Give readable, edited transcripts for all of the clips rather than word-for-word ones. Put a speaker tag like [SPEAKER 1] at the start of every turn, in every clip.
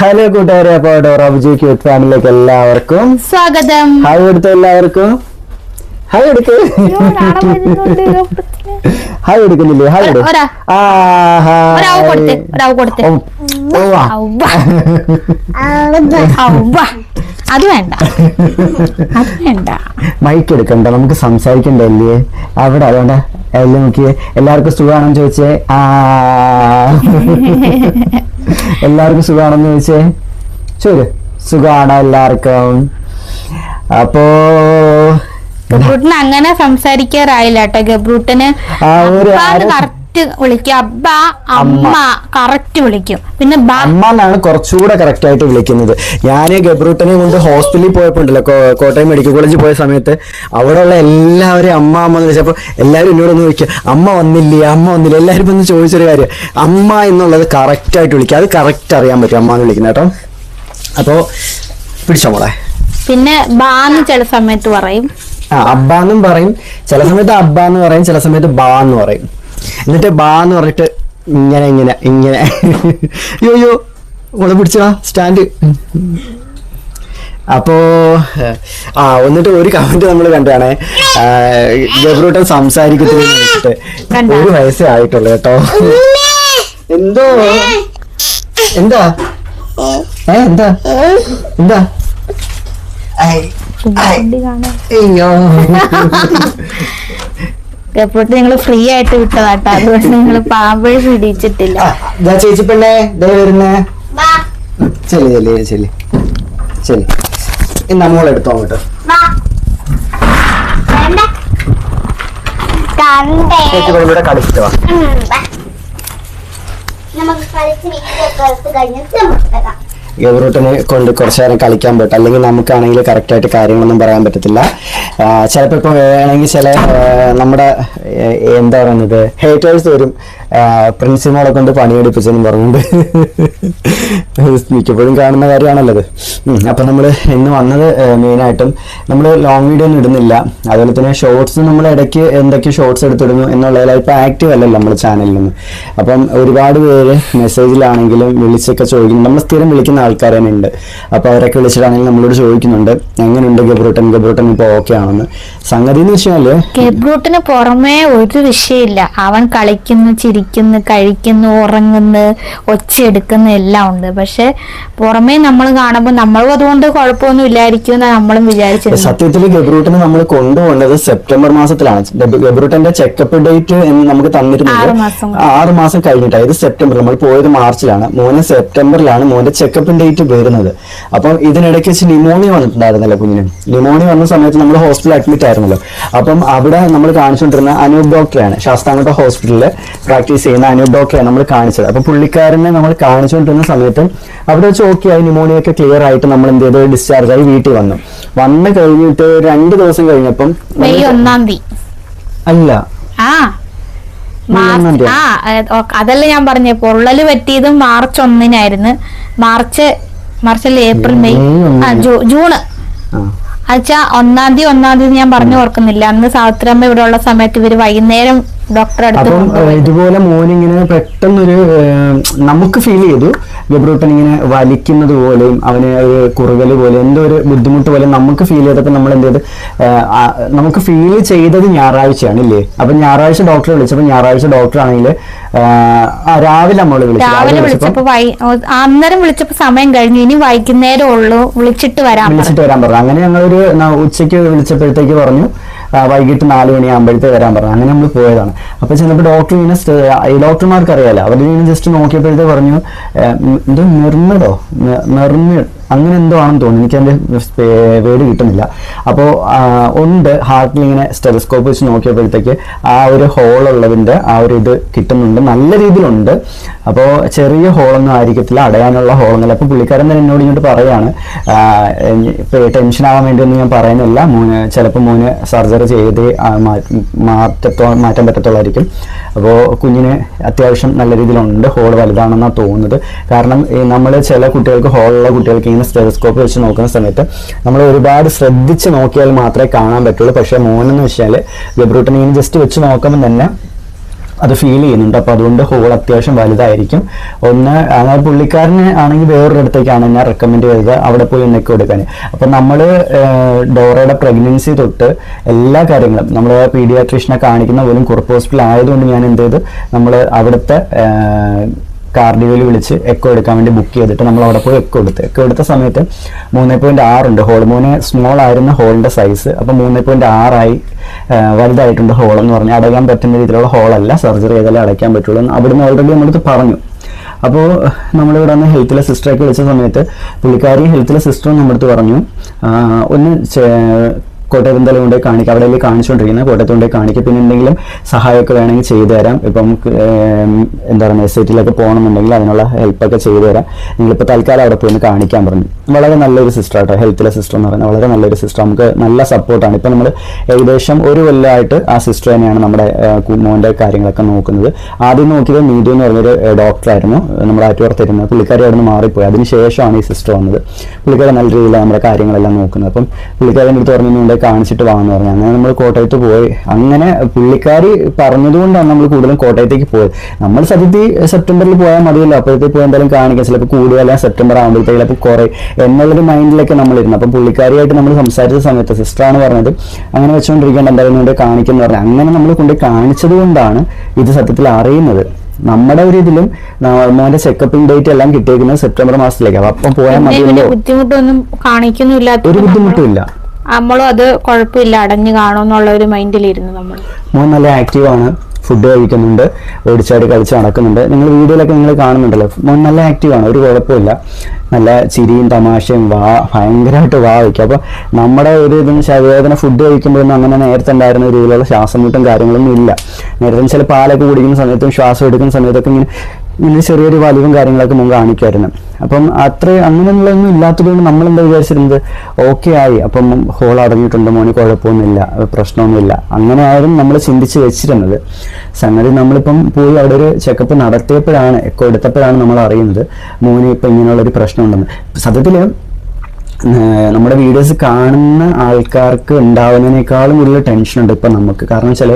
[SPEAKER 1] Hello കൂട്ടുകാരെ, അപ്പോൾ ഡോറാബുജി cute ഫാമിലിയിലേക്ക് എല്ലാവർക്കും
[SPEAKER 2] സ്വാഗതം.
[SPEAKER 1] ഹായ് എടുത്ത എല്ലാവർക്കും ഹായ് എടുക്ക്. ഹായ് എടുക്കുന്നില്ലേ? ഹായ് എടു.
[SPEAKER 2] അത് വേണ്ട, അത് വേണ്ട.
[SPEAKER 1] മൈക്ക് എടുക്കണ്ട, നമുക്ക് സംസാരിക്കണ്ടല്ലേ അവിടെ. അതുകൊണ്ട് എല്ലാം നോക്കിയേ. എല്ലാവർക്കും സുഖമാണെന്ന് ചോദിച്ചേ. എല്ലാവർക്കും സുഖമാണെന്ന് ചോദിച്ചേ. ശരി, സുഖാണ് എല്ലാവർക്കും. അപ്പോ
[SPEAKER 2] ഗബ്രൂട്ടന് അങ്ങനെ സംസാരിക്കാറായില്ല കേട്ടോ. ഗബ്രൂട്ടന് കറക്റ്റ് വിളിക്കും. അബ്ബ അമ്മ കറക്റ്റ് വിളിക്കും. പിന്നെ
[SPEAKER 1] അമ്മ എന്നാണ് കുറച്ചുകൂടെ കറക്റ്റ് ആയിട്ട് വിളിക്കുന്നത്. ഞാൻ ഗബ്രൂട്ടനെ കൊണ്ട് ഹോസ്പിറ്റലിൽ പോയപ്പോണ്ടല്ലോ, കോട്ടയം മെഡിക്കൽ കോളേജിൽ പോയ സമയത്ത് അവിടെയുള്ള എല്ലാവരും അമ്മ അമ്മ എന്ന് വിളിച്ചപ്പോൾ എല്ലാവരും എന്നോടൊന്ന് ചോദിക്കുക, അമ്മ വന്നില്ലേ, അമ്മ വന്നില്ല. എല്ലാവരും ഒന്ന് ചോദിച്ചൊരു കാര്യം, അമ്മ എന്നുള്ളത് കറക്റ്റ് ആയിട്ട് വിളിക്കുക. അത് കറക്റ്റ് അറിയാൻ പറ്റും അമ്മ എന്ന് വിളിക്കുന്ന കേട്ടോ. അപ്പോ പിടിച്ചോ മോളെ.
[SPEAKER 2] പിന്നെ ബാന്ന് ചില സമയത്ത് പറയും.
[SPEAKER 1] അബ്ബാന്നും പറയും, ചില സമയത്ത് അബ്ബ എന്ന് പറയും, ചില സമയത്ത് ബാ എന്ന് പറയും. എന്നിട്ട് ബാ എന്ന് പറഞ്ഞിട്ട് ഇങ്ങനെ ഇങ്ങനെ ഇങ്ങനെ അയ്യോ മോളെ പിടിച്ചാ സ്റ്റാൻഡ്. അപ്പോ എന്നിട്ട് ഒരു കമന്റ് നമ്മൾ കണ്ടാണ്, ഗബ്രൂട്ടൻ സംസാരിക്കത്തില്ല വെച്ചിട്ട്. 1 വയസ്സേ ആയിട്ടുള്ളു കേട്ടോ. എന്തോ എന്താ എന്താ എന്താ അയ്യോ
[SPEAKER 2] ഗബ്രൂട്ട് ഞങ്ങള് ഫ്രീ ആയിട്ട് വിട്ടതാട്ടോ. അതുകൊണ്ട് നിങ്ങള് പാമ്പഴി പിടിച്ചിട്ടില്ല.
[SPEAKER 1] ചേച്ചി പെണ്ണേ ദേ വരുന്നേ. ചെല്ലി ചെല്ലി ചെല്ലി ചെല്ലി. നമ്മളെടുത്തോ അങ്ങോട്ട്. ചേച്ചിയുടെ കളിച്ചിട്ടോ. ഗബ്രൂട്ടനെ കൊണ്ട് കുറച്ചു നേരം കളിക്കാൻ പറ്റും. അല്ലെങ്കിൽ നമുക്കാണെങ്കിൽ കറക്റ്റായിട്ട് കാര്യങ്ങളൊന്നും പറയാൻ പറ്റത്തില്ല. ചിലപ്പോൾ ഇപ്പം വേണമെങ്കിൽ ചില നമ്മുടെ എന്താ പറയുന്നത് ഹേറ്റേഴ്സ് വരും, പ്രിൻസിമോളെ കൊണ്ട് പണിയെടുപ്പിച്ചെന്ന് പറഞ്ഞുകൊണ്ട്. മിക്കപ്പോഴും കാണുന്ന കാര്യമാണല്ലോ അത്. അപ്പം നമ്മൾ ഇന്ന് വന്നത് മെയിനായിട്ടും നമ്മൾ ലോങ് വീഡിയോ ഒന്നും ഇടുന്നില്ല. അതുപോലെ തന്നെ ഷോർട്സ് നമ്മൾ ഇടയ്ക്ക് എന്തൊക്കെ ഷോർട്സ് എടുത്തിടുന്നു എന്നുള്ളതിൽ ഇപ്പം ആക്റ്റീവ് അല്ലല്ലോ നമ്മുടെ ചാനലിൽ നിന്ന്. അപ്പം ഒരുപാട് പേര് മെസ്സേജിലാണെങ്കിലും വിളിച്ചൊക്കെ ചോദിക്കുന്നു. നമ്മൾ സ്ഥിരം വിളിക്കുന്ന ആൾക്കാർ തന്നെ ഉണ്ട്. അപ്പോൾ അവരൊക്കെ വിളിച്ചിട്ടാണെങ്കിൽ നമ്മളോട് ചോദിക്കുന്നുണ്ട്, എങ്ങനെയുണ്ട് ഗബ്രൂട്ടൻ, ഗബ്രൂട്ടൻ ഇപ്പോൾ ഓക്കെ ആണെന്ന്. സംഗതി എന്ന് വെച്ചാല്
[SPEAKER 2] ഗബ്രൂട്ടന് പുറമേ ഒരു വിഷയമില്ല. അവൻ കളിക്കുന്നു, ചിരിക്കുന്നു, കഴിക്കുന്നു, ഉറങ്ങുന്നു, ഒച്ചയെടുക്കുന്നു, എല്ലാം ഉണ്ട്. പക്ഷെ പുറമേ നമ്മൾ കാണുമ്പോൾ നമ്മളും അതുകൊണ്ട് കുഴപ്പമൊന്നും ഇല്ലായിരിക്കും എന്ന് നമ്മളും വിചാരിച്ചു.
[SPEAKER 1] സത്യത്തിൽ ഗബ്രൂട്ടനെ നമ്മൾ കൊണ്ടുപോകുന്നത് സെപ്റ്റംബർ മാസത്തിലാണ്. ഗബ്രൂട്ടന്റെ ചെക്കപ്പ് ഡേറ്റ് നമുക്ക് തന്നിരുന്നത് 6 മാസം കഴിഞ്ഞിട്ടാണ്. ഇത് സെപ്റ്റംബർ, നമ്മൾ പോയത് മാർച്ചിലാണ്. മോനെ സെപ്റ്റംബറിലാണ് മോന്റെ ചെക്കപ്പ് ഡേറ്റ് വരുന്നത്. അപ്പം ഇതിനിടയ്ക്ക് വെച്ച് ന്യൂമോണിയ വന്നിട്ടുണ്ടായിരുന്നല്ലോ കുഞ്ഞിന്. ന്യൂമോണിയ വന്ന സമയത്ത് നമ്മൾ ഹോസ്പിറ്റലിൽ അഡ്മിറ്റ് ആയിരുന്നല്ലോ. അപ്പം അവിടെ നമ്മൾ കാണിച്ചുകൊണ്ടിരുന്ന അനൂപ് ഡോക്ടറെയാണ്, ശാസ്താംകോട്ട ഹോസ്പിറ്റലിൽ പ്രാക്ടീസ് ചെയ്യുന്ന അനൂപ് ഡോക്ടറെയാണ് നമ്മൾ കാണിച്ചത്. അപ്പൊ പുള്ളിക്കാരനെ നമ്മൾ കാണിച്ചുകൊണ്ടിരുന്ന സമയത്ത് അവിടെ വെച്ച് ഓക്കെ ആയി, ന്യൂമോണിയ ഒക്കെ ക്ലിയർ ആയിട്ട് നമ്മൾ എന്ത് ചെയ്ത് ഡിസ്ചാർജ് ആയി വീട്ടിൽ വന്നു കഴിഞ്ഞിട്ട് 2 ദിവസം കഴിഞ്ഞപ്പം
[SPEAKER 2] മെയ് 1
[SPEAKER 1] അല്ല
[SPEAKER 2] അതല്ല ഞാൻ പറഞ്ഞ പൊള്ളല് പറ്റിയത് മാർച്ച് 1 മാർച്ചിൽ ഏപ്രിൽ മെയ് ജൂണ്. അച്ഛാ 1 തീയതി ഞാൻ പറഞ്ഞു ഓർക്കുന്നില്ല. അന്ന് സാവിത്രിയമ്മ ഇവിടെ ഉള്ള സമയത്ത് ഇവര് വൈകുന്നേരം ഡോക്ടറെ അടുത്ത്
[SPEAKER 1] ഇതുപോലെ മോനിങ്ങനെ പെട്ടെന്നൊരു നമുക്ക് ഫീൽ ചെയ്തു, ഗബ്രൂട്ടൻ ഇങ്ങനെ വലിക്കുന്നത് പോലെയും അവന് കുറുകല് പോലെ എന്തോ ഒരു ബുദ്ധിമുട്ട് പോലെ നമുക്ക് ഫീൽ ചെയ്തപ്പോൾ നമ്മൾ എന്ത് ചെയ്ത്, നമുക്ക് ഫീൽ ചെയ്തത് ഞായറാഴ്ചയാണ് ഇല്ലേ. അപ്പൊ ഞായറാഴ്ച ഡോക്ടറെ വിളിച്ചപ്പോൾ ഞായറാഴ്ച ഡോക്ടർ ആണെങ്കിൽ രാവിലെ നമ്മൾ
[SPEAKER 2] വിളിച്ചപ്പോ അന്നേരം വിളിച്ചപ്പോ സമയം കഴിഞ്ഞു, ഇനി വൈകുന്നേരം ഉള്ളൂ, വിളിച്ചിട്ട് വരാൻ
[SPEAKER 1] പറഞ്ഞു. അങ്ങനെ ഞങ്ങളൊരു ഉച്ചയ്ക്ക് വിളിച്ചപ്പോഴത്തേക്ക് പറഞ്ഞു വൈകിട്ട് 4 മണിയാകുമ്പോഴത്തേക്ക് വരാൻ പറഞ്ഞു. അങ്ങനെ നമ്മൾ പോയതാണ്. അപ്പൊ ചെന്നപ്പോൾ ഡോക്ടർ ഇങ്ങനെ, ഈ ഡോക്ടർമാർക്ക് അറിയാലോ, അവരിങ്ങനെ ജസ്റ്റ് നോക്കിയപ്പോഴത്തേക്ക് പറഞ്ഞു എന്തോ മെർമിഡ് അങ്ങനെ എന്തോ ആണെന്ന് തോന്നുന്നു, എനിക്ക് അതിന്റെ വേർഡ് കിട്ടുന്നില്ല. അപ്പോൾ ഉണ്ട് ഹാർട്ടിൽ ഇങ്ങനെ സ്റ്റെതസ്കോപ്പ് വെച്ച് നോക്കിയപ്പോഴത്തേക്ക് ആ ഒരു ഹോൾ ഉള്ളതിന്റെ ആ ഒരു ഇത് കിട്ടുന്നുണ്ട്, നല്ല രീതിയിലുണ്ട്. അപ്പോൾ ചെറിയ ഹോളൊന്നും ആയിരിക്കത്തില്ല, അടയാനുള്ള ഹോളൊന്നുമില്ല. അപ്പോൾ പുള്ളിക്കാരൻ തന്നെ എന്നോട് ഇങ്ങോട്ട് പറയാണ്, ടെൻഷൻ ആവാൻ വേണ്ടിയൊന്നും ഞാൻ പറയുന്നില്ല, ചിലപ്പോൾ മോന് സർജറി ചെയ്ത് മാറ്റാൻ പറ്റത്തുള്ളായിരിക്കും. അപ്പോൾ കുഞ്ഞിന് അത്യാവശ്യം നല്ല രീതിയിലുണ്ട്, ഹോൾ വലുതാണെന്നാണ് തോന്നുന്നത്. കാരണം നമ്മൾ ചില കുട്ടികൾക്ക് ഹോളുള്ള കുട്ടികൾക്ക് ഇങ്ങനെ സ്റ്റെതസ്കോപ്പ് വെച്ച് നോക്കുന്ന സമയത്ത് നമ്മൾ ഒരുപാട് ശ്രദ്ധിച്ച് നോക്കിയാൽ മാത്രമേ കാണാൻ പറ്റുള്ളൂ. പക്ഷേ മോനെന്ന് വെച്ചാൽ ഗബ്രൂട്ടനെ ഇങ്ങനെ ജസ്റ്റ് വെച്ച് നോക്കുമ്പോൾ തന്നെ അത് ഫീൽ ചെയ്യുന്നുണ്ട്. അപ്പോൾ അതുകൊണ്ട് ഹോൾ അത്യാവശ്യം വലുതായിരിക്കും. ഒന്ന് അതായത് പുള്ളിക്കാരന് ആണെങ്കിൽ വേറൊരിടത്തേക്കാണ് ഞാൻ റെക്കമെൻഡ് ചെയ്തത് അവിടെ പോയി നെക്ക് കൊടുക്കാൻ. അപ്പം നമ്മൾ ഡോറയുടെ പ്രഗ്നൻസി തൊട്ട് എല്ലാ കാര്യങ്ങളും നമ്മൾ പീഡിയാട്രീഷനെ കാണിക്കുന്ന പോലും കുറുപ്പ് ഹോസ്പിറ്റൽ ആയതുകൊണ്ട് ഞാൻ എന്ത് ചെയ്തു, നമ്മൾ അവിടുത്തെ കാർഡിയോയിൽ വിളിച്ച് എക്കോ എടുക്കാൻ വേണ്ടി ബുക്ക് ചെയ്തിട്ട് നമ്മൾ അവിടെ പോയി എക്കോ എടുത്ത സമയത്ത് 3.6 ഉണ്ട് ഹോൾ. സ്മോൾ ആയിരുന്ന ഹോളിന്റെ സൈസ്, അപ്പം 3.6 വലുതായിട്ടുണ്ട് ഹോൾ എന്ന് പറഞ്ഞാൽ അടയ്ക്കാൻ പറ്റുന്ന രീതിയിലുള്ള ഹോളല്ല, സർജറി ചെയ്താലേ അടയ്ക്കാൻ പറ്റുള്ളൂ എന്ന് അവിടുന്ന് ഓൾറെഡി നമ്മളടുത്ത് പറഞ്ഞു. അപ്പോൾ നമ്മളിവിടെ വന്ന് ഹെൽത്തിലെ സിസ്റ്ററൊക്കെ വിളിച്ച സമയത്ത് പുള്ളിക്കാരി ഹെൽത്തിലെ സിസ്റ്ററും നമ്മുടെ പറഞ്ഞു ഒന്ന് കോട്ടയത്ത് എന്തായാലും കൊണ്ടുപോയി കാണിക്കുക, അവിടെ കാണിച്ചുകൊണ്ടിരിക്കുന്നത് കോട്ടയത്ത് കൊണ്ടുപോയി കാണിക്കുക, പിന്നെ എന്തെങ്കിലും സഹായമൊക്കെ വേണമെങ്കിൽ ചെയ്തു തരാം. ഇപ്പം എന്താ പറയുക SIT-യിലൊക്കെ പോകണമെന്നുണ്ടെങ്കിൽ അതിനുള്ള ഹെൽപ്പൊക്കെ ചെയ്തു തരാം, നിങ്ങളിപ്പോൾ തൽക്കാലം അവിടെ പോയി കാണിക്കാൻ പറഞ്ഞു. വളരെ നല്ലൊരു സിസ്റ്റർ ആട്ടോ, ഹെൽത്തിലെ സിസ്റ്റർ എന്ന് പറയുന്നത് വളരെ നല്ലൊരു സിസ്റ്റർ, നമുക്ക് നല്ല സപ്പോർട്ടാണ്. ഇപ്പം നമ്മൾ ഏകദേശം 1 കൊല്ലമായിട്ട് ആ സിസ്റ്റർ തന്നെയാണ് നമ്മുടെ മോൻ്റെ കാര്യങ്ങളൊക്കെ നോക്കുന്നത്. ആദ്യം നോക്കിയത് നീതു എന്ന് പറഞ്ഞൊരു ഡോക്ടറായിരുന്നു നമ്മുടെ ആറ്റുപുറത്തിരുന്നത്, പുള്ളിക്കാരി അവിടെ നിന്ന് മാറിപ്പോയി. അതിനുശേഷമാണ് ഈ സിസ്റ്റർ വന്നത്. പുള്ളിക്കാരി നല്ല രീതിയിൽ നമ്മുടെ കാര്യങ്ങളെല്ലാം നോക്കുന്നത്. അപ്പം പുള്ളിക്കാരി എനിക്ക് പറഞ്ഞുകൊണ്ട് കാണിച്ചിട്ട് വാങ്ങുന്നു പറഞ്ഞു. അങ്ങനെ നമ്മൾ കോട്ടയത്ത് പോയി. അങ്ങനെ പുള്ളിക്കാരി പറഞ്ഞതുകൊണ്ടാണ് നമ്മൾ കൂടുതലും കോട്ടയത്തേക്ക് പോയത്. നമ്മൾ സെപ്റ്റംബറിൽ പോയാൽ മതിയല്ലോ, അപ്പോഴത്തേക്ക് പോയി എന്തായാലും കാണിക്കാം, ചിലപ്പോൾ കൂടുതൽ സെപ്റ്റംബർ ആകുമ്പോഴത്തേക്ക് ചിലപ്പോൾ കുറേ എന്നുള്ളൊരു മൈൻഡിലേക്ക് നമ്മളിരുന്നു. അപ്പം പുള്ളിക്കാരിയായിട്ട് നമ്മൾ സംസാരിച്ച സമയത്ത് സിസ്റ്ററാണ് പറഞ്ഞത് അങ്ങനെ വെച്ചുകൊണ്ടിരിക്കേണ്ട എന്തായാലും കൊണ്ട് കാണിക്കുന്നു പറഞ്ഞു. അങ്ങനെ നമ്മൾ കൊണ്ട് കാണിച്ചത് കൊണ്ടാണ് ഇത് സത്യത്തിൽ അറിയുന്നത്. നമ്മുടെ ഒരു ഇതിലും മോന്റെ ചെക്കപ്പിംഗ് ഡേറ്റ് എല്ലാം കിട്ടിയിരിക്കുന്നത് സെപ്റ്റംബർ മാസത്തിലേക്കാണ്. അപ്പം പോയാൽ മതിയല്ലോ,
[SPEAKER 2] ബുദ്ധിമുട്ടൊന്നും കാണിക്കുന്നില്ല,
[SPEAKER 1] ഒരു ബുദ്ധിമുട്ടും ഇല്ല,
[SPEAKER 2] നമ്മളും അത് കുഴപ്പമില്ല അടഞ്ഞു കാണുമെന്നുള്ള ഒരു മൈൻഡിലിരുന്നു നമ്മൾ. മോൻ
[SPEAKER 1] നല്ല ആക്റ്റീവാണ്, ഫുഡ് കഴിക്കുന്നുണ്ട്, ഓടിച്ചാടി കളിച്ച് നടക്കുന്നുണ്ട്. നിങ്ങൾ വീഡിയോയിലൊക്കെ നിങ്ങൾ കാണുന്നുണ്ടല്ലോ, മോൻ നല്ല ആക്റ്റീവാണ്, ഒരു കുഴപ്പമില്ല, നല്ല ചിരിയും തമാശയും ഭയങ്കരമായിട്ട് വയ്ക്കും. അപ്പോൾ നമ്മുടെ ഒരു ഇതിന് ശരീരത്തിന് ഫുഡ് കഴിക്കുമ്പോഴൊന്നും അങ്ങനെ നേരത്തെ ഉണ്ടായിരുന്ന രീതിയിലുള്ള ശ്വാസമുട്ടും കാര്യങ്ങളൊന്നും ഇല്ല. നേരത്തെ ചില പാലൊക്കെ കുടിക്കുന്ന സമയത്തും ശ്വാസം എടുക്കുന്ന സമയത്തൊക്കെ ഇങ്ങനെ ചെറിയൊരു വലിവും കാര്യങ്ങളൊക്കെ മുമ്പ് കാണിക്കുമായിരുന്നു. അപ്പം അങ്ങനെയുള്ളതൊന്നും ഇല്ലാത്തതുകൊണ്ട് നമ്മളെന്താ വിചാരിച്ചിരുന്നത്, ഓക്കെ ആയി, അപ്പം ഹോൾ അടങ്ങിയിട്ടുണ്ട്, മോന് കുഴപ്പമൊന്നുമില്ല, പ്രശ്നമൊന്നുമില്ല, അങ്ങനെ ആയിരുന്നു നമ്മൾ ചിന്തിച്ച് വെച്ചിരുന്നത്. സംഗതി നമ്മളിപ്പം പോയി അവിടെ ഒരു ചെക്കപ്പ് നടത്തിയപ്പോഴാണ്, എക്കോ എടുത്തപ്പോഴാണ് നമ്മൾ അറിയുന്നത് മോന് ഇപ്പം ഇങ്ങനെയുള്ളൊരു പ്രശ്നമുണ്ടെന്ന്. സത്യത്തിൽ നമ്മുടെ വീഡിയോസ് കാണുന്ന ആൾക്കാർക്ക് ഉണ്ടാവുന്നതിനേക്കാളും കൂടുതൽ ടെൻഷൻ ഉണ്ട് ഇപ്പം നമുക്ക്. കാരണം വെച്ചാൽ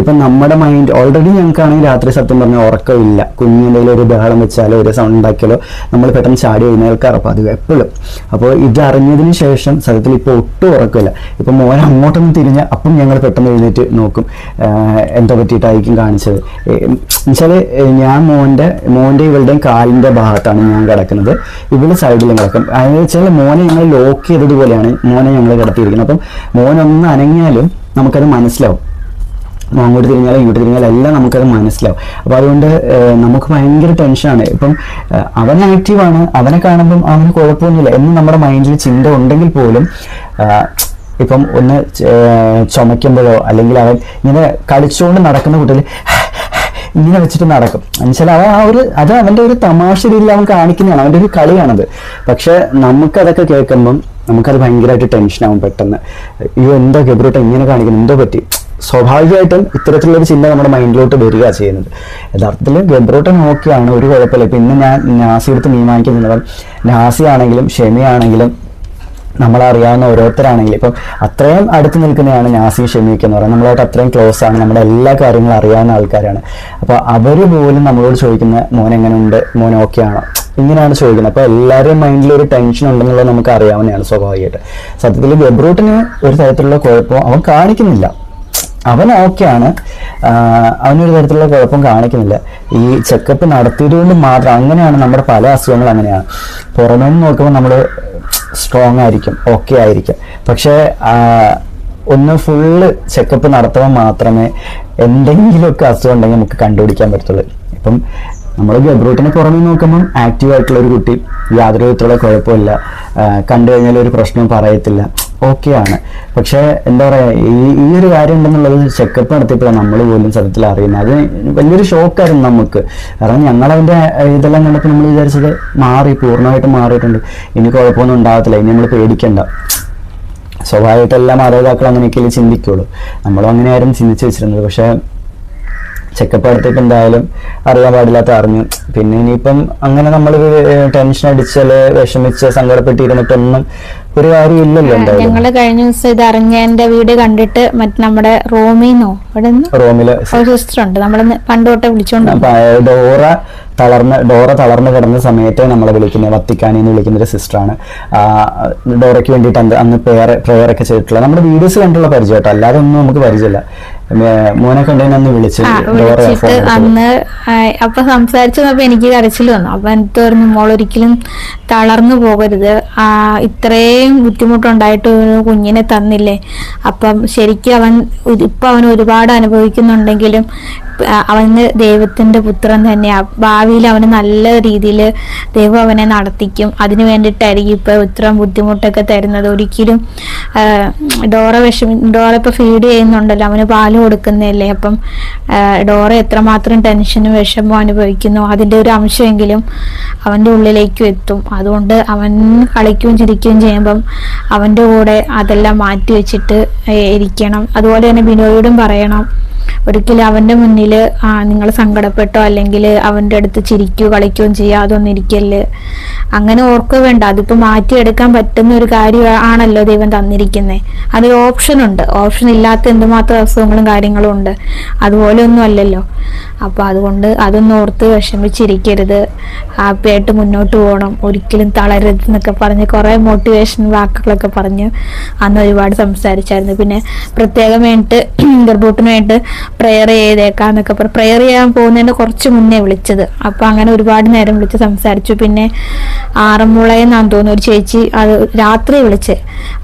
[SPEAKER 1] ഇപ്പം നമ്മുടെ മൈൻഡ് ഓൾറെഡി ഞങ്ങൾക്കാണെങ്കിൽ രാത്രി സത്യം പറഞ്ഞാൽ ഉറക്കമില്ല. കുഞ്ഞെന്തെങ്കിലും ഒരു ബഹളം വെച്ചാലോ ഒരു സൗണ്ട് ഉണ്ടാക്കിയാലോ നമ്മൾ പെട്ടെന്ന് ചാടി എഴുന്നേൽക്കാറ് അപ്പം അത് എപ്പോഴും. അപ്പോൾ ഇതറിഞ്ഞതിന് ശേഷം സത്യത്തിൽ ഇപ്പോൾ ഒട്ടും ഉറക്കമില്ല. ഇപ്പം മോൻ അങ്ങോട്ടൊന്ന് തിരിഞ്ഞാൽ അപ്പം ഞങ്ങൾ പെട്ടെന്ന് എഴുന്നേറ്റ് നോക്കും എന്താ പറ്റിയിട്ടായിരിക്കും കാണിച്ചത്. എന്നുവെച്ചാൽ ഞാൻ മോൻ്റെ ഇവളുടെയും കാലിൻ്റെ ഭാഗത്താണ് ഞാൻ കിടക്കുന്നത്, ഇവള് സൈഡിലും കിടക്കും. അതെന്ന് വെച്ചാൽ മോനെ ഞങ്ങൾ ലോക്ക് ചെയ്തതുപോലെയാണ് മോനെ ഞങ്ങൾ കിടത്തിയിരിക്കുന്നത്. അപ്പം മോനൊന്ന് അനങ്ങിയാലും നമുക്കത് മനസ്സിലാവും, അങ്ങോട്ട് തിരിഞ്ഞാലും ഇങ്ങോട്ട് തിരിഞ്ഞാലും എല്ലാം നമുക്കത് മനസ്സിലാവും. അപ്പോൾ അതുകൊണ്ട് നമുക്ക് ഭയങ്കര ടെൻഷനാണ്. ഇപ്പം അവൻ ആക്റ്റീവാണ്, അവനെ കാണുമ്പം അവന് കുഴപ്പമൊന്നുമില്ല എന്ന് നമ്മുടെ മൈൻഡിൽ ചിന്ത ഉണ്ടെങ്കിൽ പോലും ഇപ്പം ഒന്ന് ചുമയ്ക്കുമ്പോഴോ അല്ലെങ്കിൽ അവൻ ഇങ്ങനെ കളിച്ചുകൊണ്ട് നടക്കുന്ന കുട്ടികൾ ഇങ്ങനെ വെച്ചിട്ട് നടക്കും. എന്നുവെച്ചാൽ അത് അവൻ്റെ ഒരു തമാശ രീതിയിൽ അവൻ കാണിക്കുന്നതാണ്, അവൻ്റെ ഒരു കളിയാണത്. പക്ഷെ നമുക്കതൊക്കെ കേൾക്കുമ്പം നമുക്കത് ഭയങ്കരമായിട്ട് ടെൻഷനാവും പെട്ടെന്ന്. അയ്യോ എന്തോ ഗബ്രൂട്ട ഇങ്ങനെ കാണിക്കുന്നു, എന്തോ പറ്റി. സ്വാഭാവികമായിട്ടും ഇത്തരത്തിലുള്ളൊരു ചിന്ത നമ്മുടെ മൈൻഡിലോട്ട് വരിക ചെയ്യുന്നത്. യഥാർത്ഥത്തിൽ ഗബ്രൂട്ടൻ ഓക്കെയാണ്, ഒരു കുഴപ്പമില്ല. പിന്നെ ഞാൻ നാസി എടുത്ത് മീൻ വാങ്ങിക്കുന്നുണ്ട്. നാസി ആണെങ്കിലും ഷെമിയാണെങ്കിലും നമ്മളറിയാവുന്ന ഓരോരുത്തരാണെങ്കിലും ഇപ്പം അത്രയും അടുത്ത് നിൽക്കുന്നതാണ് നാസി ഷെമിയൊക്കെ എന്ന് പറയുന്നത്. നമ്മളായിട്ട് അത്രയും ക്ലോസ് ആണ്, നമ്മുടെ എല്ലാ കാര്യങ്ങളും അറിയാവുന്ന ആൾക്കാരാണ്. അപ്പോൾ അവർ പോലും നമ്മളോട് ചോദിക്കുന്ന മോൻ എങ്ങനെയുണ്ട്, മോൻ ഓക്കെ ആണോ, ഇങ്ങനെയാണ് ചോദിക്കുന്നത്. അപ്പോൾ എല്ലാവരുടെയും മൈൻഡിൽ ഒരു ടെൻഷൻ ഉണ്ടെന്നുള്ളത് നമുക്ക് അറിയാവുന്നതാണ് സ്വാഭാവികമായിട്ട്. സത്യത്തിൽ ഗബ്രൂട്ടിന് ഒരു തരത്തിലുള്ള കുഴപ്പം അവൻ കാണിക്കുന്നില്ല, അവൻ ഓക്കെയാണ്, അവനൊരു തരത്തിലുള്ള കുഴപ്പം കാണിക്കുന്നില്ല. ഈ ചെക്കപ്പ് നടത്തിയത് കൊണ്ട് മാത്രം അങ്ങനെയാണ് നമ്മുടെ പല അസുഖങ്ങളും അങ്ങനെയാണ്. പുറമേ നിന്ന് നോക്കുമ്പോൾ നമ്മൾ സ്ട്രോങ് ആയിരിക്കും, ഓക്കെ ആയിരിക്കും. പക്ഷേ ഒന്ന് ഫുള്ള് ചെക്കപ്പ് നടത്തുമ്പോൾ മാത്രമേ എന്തെങ്കിലുമൊക്കെ അസുഖം ഉണ്ടെങ്കിൽ നമുക്ക് കണ്ടുപിടിക്കാൻ പറ്റത്തുള്ളൂ. ഇപ്പം നമ്മൾ ഗബ്രൂട്ടിനെ പുറമെ നോക്കുമ്പം ആക്റ്റീവായിട്ടുള്ള ഒരു കുട്ടി, യാതൊരു വിധത്തിലുള്ള കുഴപ്പമില്ല, കണ്ടു കഴിഞ്ഞാൽ ഒരു പ്രശ്നവും പറയത്തില്ല, ഓക്കെയാണ്. പക്ഷേ എന്താ പറയുക, ഈ ഒരു കാര്യം ഉണ്ടെന്നുള്ളത് ചെക്കപ്പ് നടത്തിയപ്പോഴാണ് നമ്മൾ പോലും സത്യത്തിൽ അറിയുന്നത്. അത് വലിയൊരു ഷോക്കായിരുന്നു നമുക്ക്. കാരണം ഞങ്ങളതിൻ്റെ ഇതെല്ലാം കണ്ടപ്പോൾ നമ്മൾ വിചാരിച്ചത് പൂർണ്ണമായിട്ട് മാറിയിട്ടുണ്ട്, ഇനി കുഴപ്പമൊന്നും ഉണ്ടാകത്തില്ല, ഇനി നമ്മൾ പേടിക്കണ്ട. സ്വാഭാവികമായിട്ട് എല്ലാ മാതാപിതാക്കളും അങ്ങനെയൊക്കെയല്ലേ ചിന്തിക്കുള്ളൂ, നമ്മളും അങ്ങനെയായിരുന്നു ചിന്തിച്ച് വെച്ചിരുന്നത്. പക്ഷേ ചെക്കപ്പ് നടത്തിയപ്പോൾ എന്തായാലും അറിയാൻ പാടില്ലാത്ത അറിഞ്ഞു. പിന്നെ ഇനിയിപ്പം അങ്ങനെ നമ്മൾ ടെൻഷൻ അടിച്ചാല് വിഷമിച്ച് സങ്കടപ്പെട്ടിരുന്നിട്ടൊന്നും ഒരു കാര്യം ഇല്ലല്ലോ. എന്തായാലും
[SPEAKER 2] ഞങ്ങള് കഴിഞ്ഞ ദിവസം ഇത് അറിഞ്ഞ എന്റെ വീഡിയോ കണ്ടിട്ട് നമ്മുടെ റോമിന്നോ
[SPEAKER 1] റോമില്
[SPEAKER 2] സിസ്റ്റർ ഉണ്ട്, നമ്മള് പണ്ട് തൊട്ടേ വിളിച്ചോണ്ട്
[SPEAKER 1] ഡോറ തളർന്ന് കിടന്ന സമയത്ത് നമ്മളെ വിളിക്കുന്നത് വത്തിക്കാനിന്ന് വിളിക്കുന്ന ഒരു സിസ്റ്ററാണ്. ഡോറയ്ക്ക് വേണ്ടിയിട്ട് അന്ന് പ്രെയർ ഒക്കെ ചെയ്തിട്ടുള്ള നമ്മുടെ വീഡിയോസ് കണ്ടുള്ള പരിചയം കേട്ടോ, അല്ലാതെ ഒന്നും നമുക്ക് പരിചയമില്ല. മോനെ കണ്ടതിന് അന്ന്
[SPEAKER 2] വിളിച്ചിട്ട് അന്ന് അപ്പൊ സംസാരിച്ചപ്പോ എനിക്ക് കരച്ചിൽ വന്നു. അപ്പൊ എനിക്ക് പറഞ്ഞു മോളൊരിക്കലും തളർന്നു പോകരുത്, ഇത്രയും ബുദ്ധിമുട്ടുണ്ടായിട്ട് ഒരു കുഞ്ഞിനെ തന്നില്ലേ. അപ്പം ശരിക്കും ഇപ്പൊ അവൻ ഒരുപാട് അനുഭവിക്കുന്നുണ്ടെങ്കിലും അവന് ദൈവത്തിന്റെ പുത്രൻ തന്നെയാ. ഭാവിയിൽ അവന് നല്ല രീതിയിൽ ദൈവം അവനെ നടത്തിക്കും. വേണ്ടിയിട്ടായിരിക്കും ഇപ്പൊ ഇത്രയും ബുദ്ധിമുട്ടൊക്കെ തരുന്നത്. ഒരിക്കലും ഡോറ ഇപ്പൊ ഫീഡ് ചെയ്യുന്നുണ്ടല്ലോ, അവന് പാല് കൊടുക്കുന്നതല്ലേ. അപ്പം ഡോറ എത്രമാത്രം ടെൻഷനും വിഷമവും അനുഭവിക്കുന്നു അതിന്റെ ഒരു അംശമെങ്കിലും അവന്റെ ഉള്ളിലേക്കും എത്തും. അതുകൊണ്ട് അവൻ കളിക്കുകയും ചിരിക്കുകയും ചെയ്യുമ്പം അവന്റെ കൂടെ അതെല്ലാം മാറ്റി വെച്ചിട്ട് ഇരിക്കണം. അതുപോലെ തന്നെ ബിനോയോടും പറയണം, ഒരിക്കലും അവന്റെ മുന്നിൽ നിങ്ങൾ സങ്കടപ്പെട്ടോ അല്ലെങ്കിൽ അവന്റെ അടുത്ത് ചിരിക്കുകയോ കളിക്കുകയും ചെയ്യുക അതൊന്നും ഇരിക്കല്. അങ്ങനെ ഓർക്കുക വേണ്ട. അതിപ്പോ മാറ്റിയെടുക്കാൻ പറ്റുന്ന ഒരു കാര്യമാണല്ലോ ദൈവം തന്നിരിക്കുന്നത്. അതൊരു ഓപ്ഷൻ ഉണ്ട്. ഓപ്ഷൻ ഇല്ലാത്ത എന്തുമാത്രം അസുഖങ്ങളും കാര്യങ്ങളും ഉണ്ട്. അതുപോലെ ഒന്നും അല്ലല്ലോ. അപ്പൊ അതുകൊണ്ട് അതൊന്നും ഓർത്ത് വിഷമിച്ചിരിക്കരുത്, ഹാപ്പിയായിട്ട് മുന്നോട്ട് പോകണം, ഒരിക്കലും തളരരുത് എന്നൊക്കെ പറഞ്ഞ് കുറെ മോട്ടിവേഷൻ വാക്കുകളൊക്കെ പറഞ്ഞ് അന്ന് ഒരുപാട് സംസാരിച്ചായിരുന്നു. പിന്നെ പ്രത്യേകം വേണ്ടിട്ട് ഗർഭൂട്ടിന് വേണ്ടിട്ട് പ്രെയർ ചെയ്തേക്കാന്നൊക്കെ പ്രെയർ ചെയ്യാൻ പോകുന്നതിന് കുറച്ച് മുന്നേ വിളിച്ചത്. അപ്പൊ അങ്ങനെ ഒരുപാട് നേരം വിളിച്ച് സംസാരിച്ചു. പിന്നെ ആറന്മുളയെന്നാന്ന് തോന്നുന്നു ഒരു ചേച്ചി അത് രാത്രി വിളിച്ച്,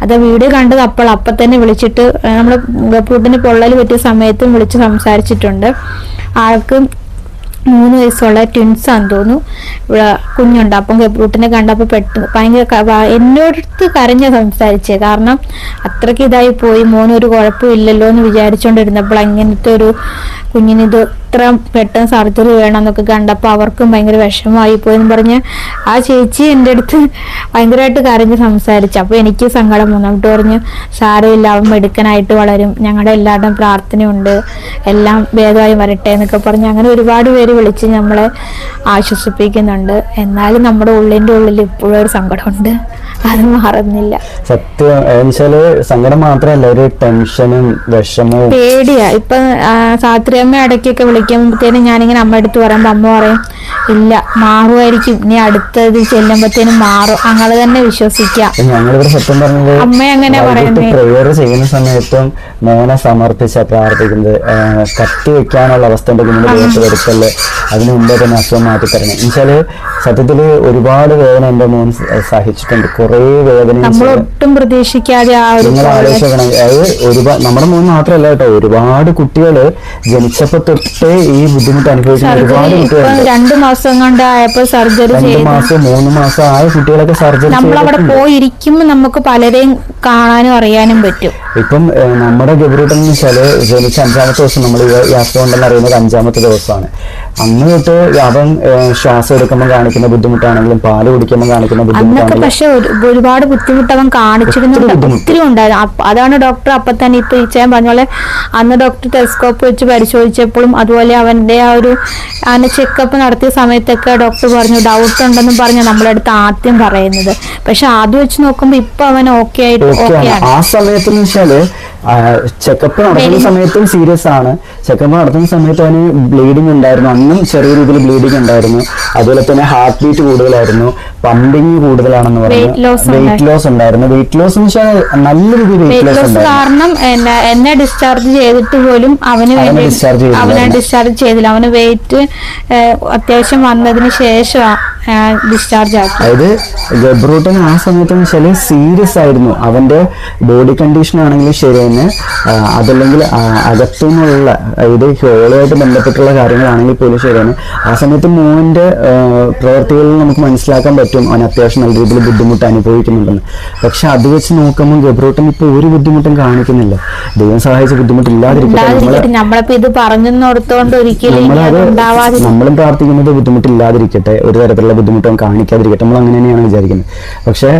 [SPEAKER 2] അത് വീഡിയോ കണ്ടത് അപ്പൊ തന്നെ വിളിച്ചിട്ട് നമ്മള് ഗർഭൂട്ടിന് പൊള്ളൽ പറ്റിയ സമയത്തും വിളിച്ച് സംസാരിച്ചിട്ടുണ്ട്. ആൾക്ക് 3 വയസ്സുള്ള ട്വിൻസാന്ന് തോന്നുന്നു, കുഞ്ഞുണ്ട്. അപ്പം ഗബ്രൂട്ടിനെ കണ്ടപ്പോൾ പെട്ടെന്ന് ഭയങ്കര എന്നോടടുത്ത് കരഞ്ഞ സംസാരിച്ചേ. കാരണം അത്രയ്ക്ക് ഇതായി പോയി, മോനൊരു കുഴപ്പമില്ലല്ലോ എന്ന് വിചാരിച്ചോണ്ടിരുന്നപ്പോൾ അങ്ങനത്തെ ഒരു കുഞ്ഞിനിത് ഇത്ര പെട്ടെന്ന് സർജറി വേണം എന്നൊക്കെ കണ്ടപ്പോൾ അവർക്കും ഭയങ്കര വിഷമമായി പോയെന്ന് പറഞ്ഞ് ആ ചേച്ചി എൻ്റെ അടുത്ത് ഭയങ്കരമായിട്ട് കരഞ്ഞ് സംസാരിച്ചു. അപ്പോൾ എനിക്ക് സങ്കടം വന്നു. എന്നിട്ട് പറഞ്ഞു സാരമില്ല, അവൻ മെടുക്കനായിട്ട് വളരും, ഞങ്ങളുടെ എല്ലാവരുടെയും പ്രാർത്ഥനയുണ്ട്, എല്ലാം ഭേദമായി വരട്ടെ എന്നൊക്കെ പറഞ്ഞ് അങ്ങനെ ഒരുപാട് പേര് വിളിച്ച് നമ്മളെ ആശ്വസിപ്പിക്കുന്നുണ്ട്. എന്നാലും നമ്മുടെ ഉള്ളിൻ്റെ ഉള്ളിൽ ഇപ്പോഴും ഒരു സങ്കടമുണ്ട്, അത് മാറുന്നില്ല.
[SPEAKER 1] സത്യം വെച്ചാല് സങ്കടം മാത്രമല്ല, ഒരു ടെൻഷനും വിഷമവും
[SPEAKER 2] പേടിയാ. ഇപ്പൊ സാത്രിയമ്മ ഇടയ്ക്കൊക്കെ വിളിക്കുമ്പോഴത്തേനും ഞാനിങ്ങനെ അമ്മ എടുത്ത് പറയുമ്പോ അമ്മ പറയും ഇല്ല മാറുമായിരിക്കും, ഇനി അടുത്തത് ചെല്ലുമ്പോഴത്തേനും മാറും, അങ്ങനെ തന്നെ വിശ്വസിക്കാം.
[SPEAKER 1] ഞങ്ങളിവിടെ സത്യം പറഞ്ഞത്
[SPEAKER 2] അമ്മ അങ്ങനെ പറയുന്നത്
[SPEAKER 1] പ്രെയർ ചെയ്യുന്ന സമയത്തും മോനെ സമർപ്പിച്ച പ്രാർത്ഥിക്കുന്നത് കത്തി വെക്കാനുള്ള അവസ്ഥ കുഞ്ഞിന്റെ ദേഹത്ത് വരുത്തല്, അതിന് മുമ്പേ തന്നെ അസുഖം മാറ്റി തരണം. എന്നുവെച്ചാല് സത്യത്തില് ഒരുപാട് വേദന എന്റെ മോൻ സഹിച്ചിട്ടുണ്ട്, കുറെ വേദന
[SPEAKER 2] നമ്മളൊട്ടും പ്രതീക്ഷിക്കാതെ.
[SPEAKER 1] നിങ്ങൾ ആലോചിക്കണം, അതായത് ഒരുപാട് നമ്മുടെ മോൻ മാത്രമല്ല കേട്ടോ, ഒരുപാട് കുട്ടികള് ജനിച്ചപ്പോ തൊട്ടേ ഈ ബുദ്ധിമുട്ട് അനുഭവിക്കുന്ന ഒരുപാട് കുട്ടികൾ
[SPEAKER 2] 2 മാസം കൊണ്ടായപ്പോ സർജറി
[SPEAKER 1] 2 മാസം 3 മാസം ആയ കുട്ടികളൊക്കെ സർജറി
[SPEAKER 2] നമ്മളവിടെ പോയിരിക്കുമ്പോ നമുക്ക് പലരെയും കാണാനും അറിയാനും പറ്റും.
[SPEAKER 1] ഇപ്പം നമ്മുടെ ഗബ്രൂട്ടൻ എന്ന് വെച്ചാല് ജനിച്ച 5ാമത്തെ ദിവസം നമ്മൾ ഈ അസുഖം ഉണ്ടെന്ന് അറിയുന്നത് 5ാമത്തെ ദിവസമാണ്. അന്ന് തൊട്ട് അവൻ ശ്വാസം എടുക്കുമ്പോൾ കാണിക്കുന്ന ബുദ്ധിമുട്ടാണെങ്കിലും പാല് കുടിക്കുമ്പോൾ കാണിക്കുന്ന ബുദ്ധിമുട്ടാണെങ്കിലും
[SPEAKER 2] പക്ഷെ ഒരുപാട് ബുദ്ധിമുട്ട് അവൻ കാണിച്ചിരുന്നുണ്ട്, ഒത്തിരി ഉണ്ടായിരുന്നു. അതാണ് ഡോക്ടർ അപ്പൊ തന്നെ ഇപ്പൊ ചെയ്യാൻ പറഞ്ഞ പോലെ അന്ന് ഡോക്ടർ ടെലിസ്കോപ്പ് വെച്ച് പരിശോധിച്ചപ്പോഴും അതുപോലെ അവന്റെ ആ ഒരു ചെക്കപ്പ് നടത്തിയ സമയത്തൊക്കെ ഡോക്ടർ പറഞ്ഞു ഡൗട്ട് ഉണ്ടെന്നും പറഞ്ഞു നമ്മളെ അടുത്ത് ആദ്യം പറയുന്നത്. പക്ഷെ അത് വെച്ച് നോക്കുമ്പോ ഇപ്പൊ അവൻ ഓക്കെ ആയിട്ട്
[SPEAKER 1] ആ സമയത്തെന്ന് വെച്ചാല് ചെക്കപ്പ് നടത്തുന്ന സമയത്തും സീരിയസ് ആണ്. ചെക്കപ്പ് നടത്തുന്ന സമയത്ത് അവന് ബ്ലീഡിങ് ഉണ്ടായിരുന്നു, അന്നും ചെറിയ രീതിയിൽ ബ്ലീഡിങ് ഉണ്ടായിരുന്നു. അതുപോലെ തന്നെ ഹാർട്ട് ബീറ്റ് കൂടുതലായിരുന്നു, പമ്പിങ് കൂടുതലാണെന്ന് പറഞ്ഞു, വെയിറ്റ് ലോസ് ഉണ്ടായിരുന്നു. വെയിറ്റ് ലോസ് എന്ന് വെച്ചാൽ നല്ല രീതിയിൽ വെയിറ്റ് ലോസ്
[SPEAKER 2] കാരണം എന്നെ ഡിസ്ചാർജ് ചെയ്തിട്ട് പോലും അവനെ ഡിസ്ചാർജ് ചെയ്തില്ല. അവന് വെയിറ്റ് അത്യാവശ്യം വന്നതിന് ശേഷം ഡിസ്ചാർജ് ആക്കി.
[SPEAKER 1] അതായത് ഗബ്രൂട്ടൻ ആ സമയത്തെന്ന് വെച്ചാല് സീരിയസ് ആയിരുന്നു. അവന്റെ ബോഡി കണ്ടീഷൻ ആണെങ്കിലും ശരി തന്നെ, അതല്ലെങ്കിൽ അകത്തുനിന്നുള്ള ഇത് ഹോളുമായിട്ട് ബന്ധപ്പെട്ടുള്ള കാര്യങ്ങളാണെങ്കിൽ പോലും ശരിയാണ്. ആ സമയത്ത് മോന്റെ പ്രവർത്തികളിൽ നമുക്ക് മനസ്സിലാക്കാൻ പറ്റും അവൻ അത്യാവശ്യം നല്ല രീതിയിൽ ബുദ്ധിമുട്ട് അനുഭവിക്കുന്നുണ്ടെന്ന്. പക്ഷെ അത് വെച്ച് നോക്കുമ്പോൾ ഗബ്രൂട്ടൻ ഇപ്പൊ ഒരു ബുദ്ധിമുട്ടും കാണിക്കുന്നില്ല. ദൈവം സഹായിച്ച ബുദ്ധിമുട്ടില്ലാതിരിക്കട്ടെ.
[SPEAKER 2] നമ്മളിപ്പോ ഇത് പറഞ്ഞോർത്തോണ്ട് ഒരിക്കലും
[SPEAKER 1] നമ്മളും പ്രാർത്ഥിക്കുന്നത് ബുദ്ധിമുട്ടില്ലാതിരിക്കട്ടെ, ഒരു തരത്തിലുള്ള ബുദ്ധിമുട്ടും കാണിക്കാതിരിക്കട്ടെ, നമ്മൾ അങ്ങനെ തന്നെയാണ് വിചാരിക്കുന്നത്. പക്ഷേ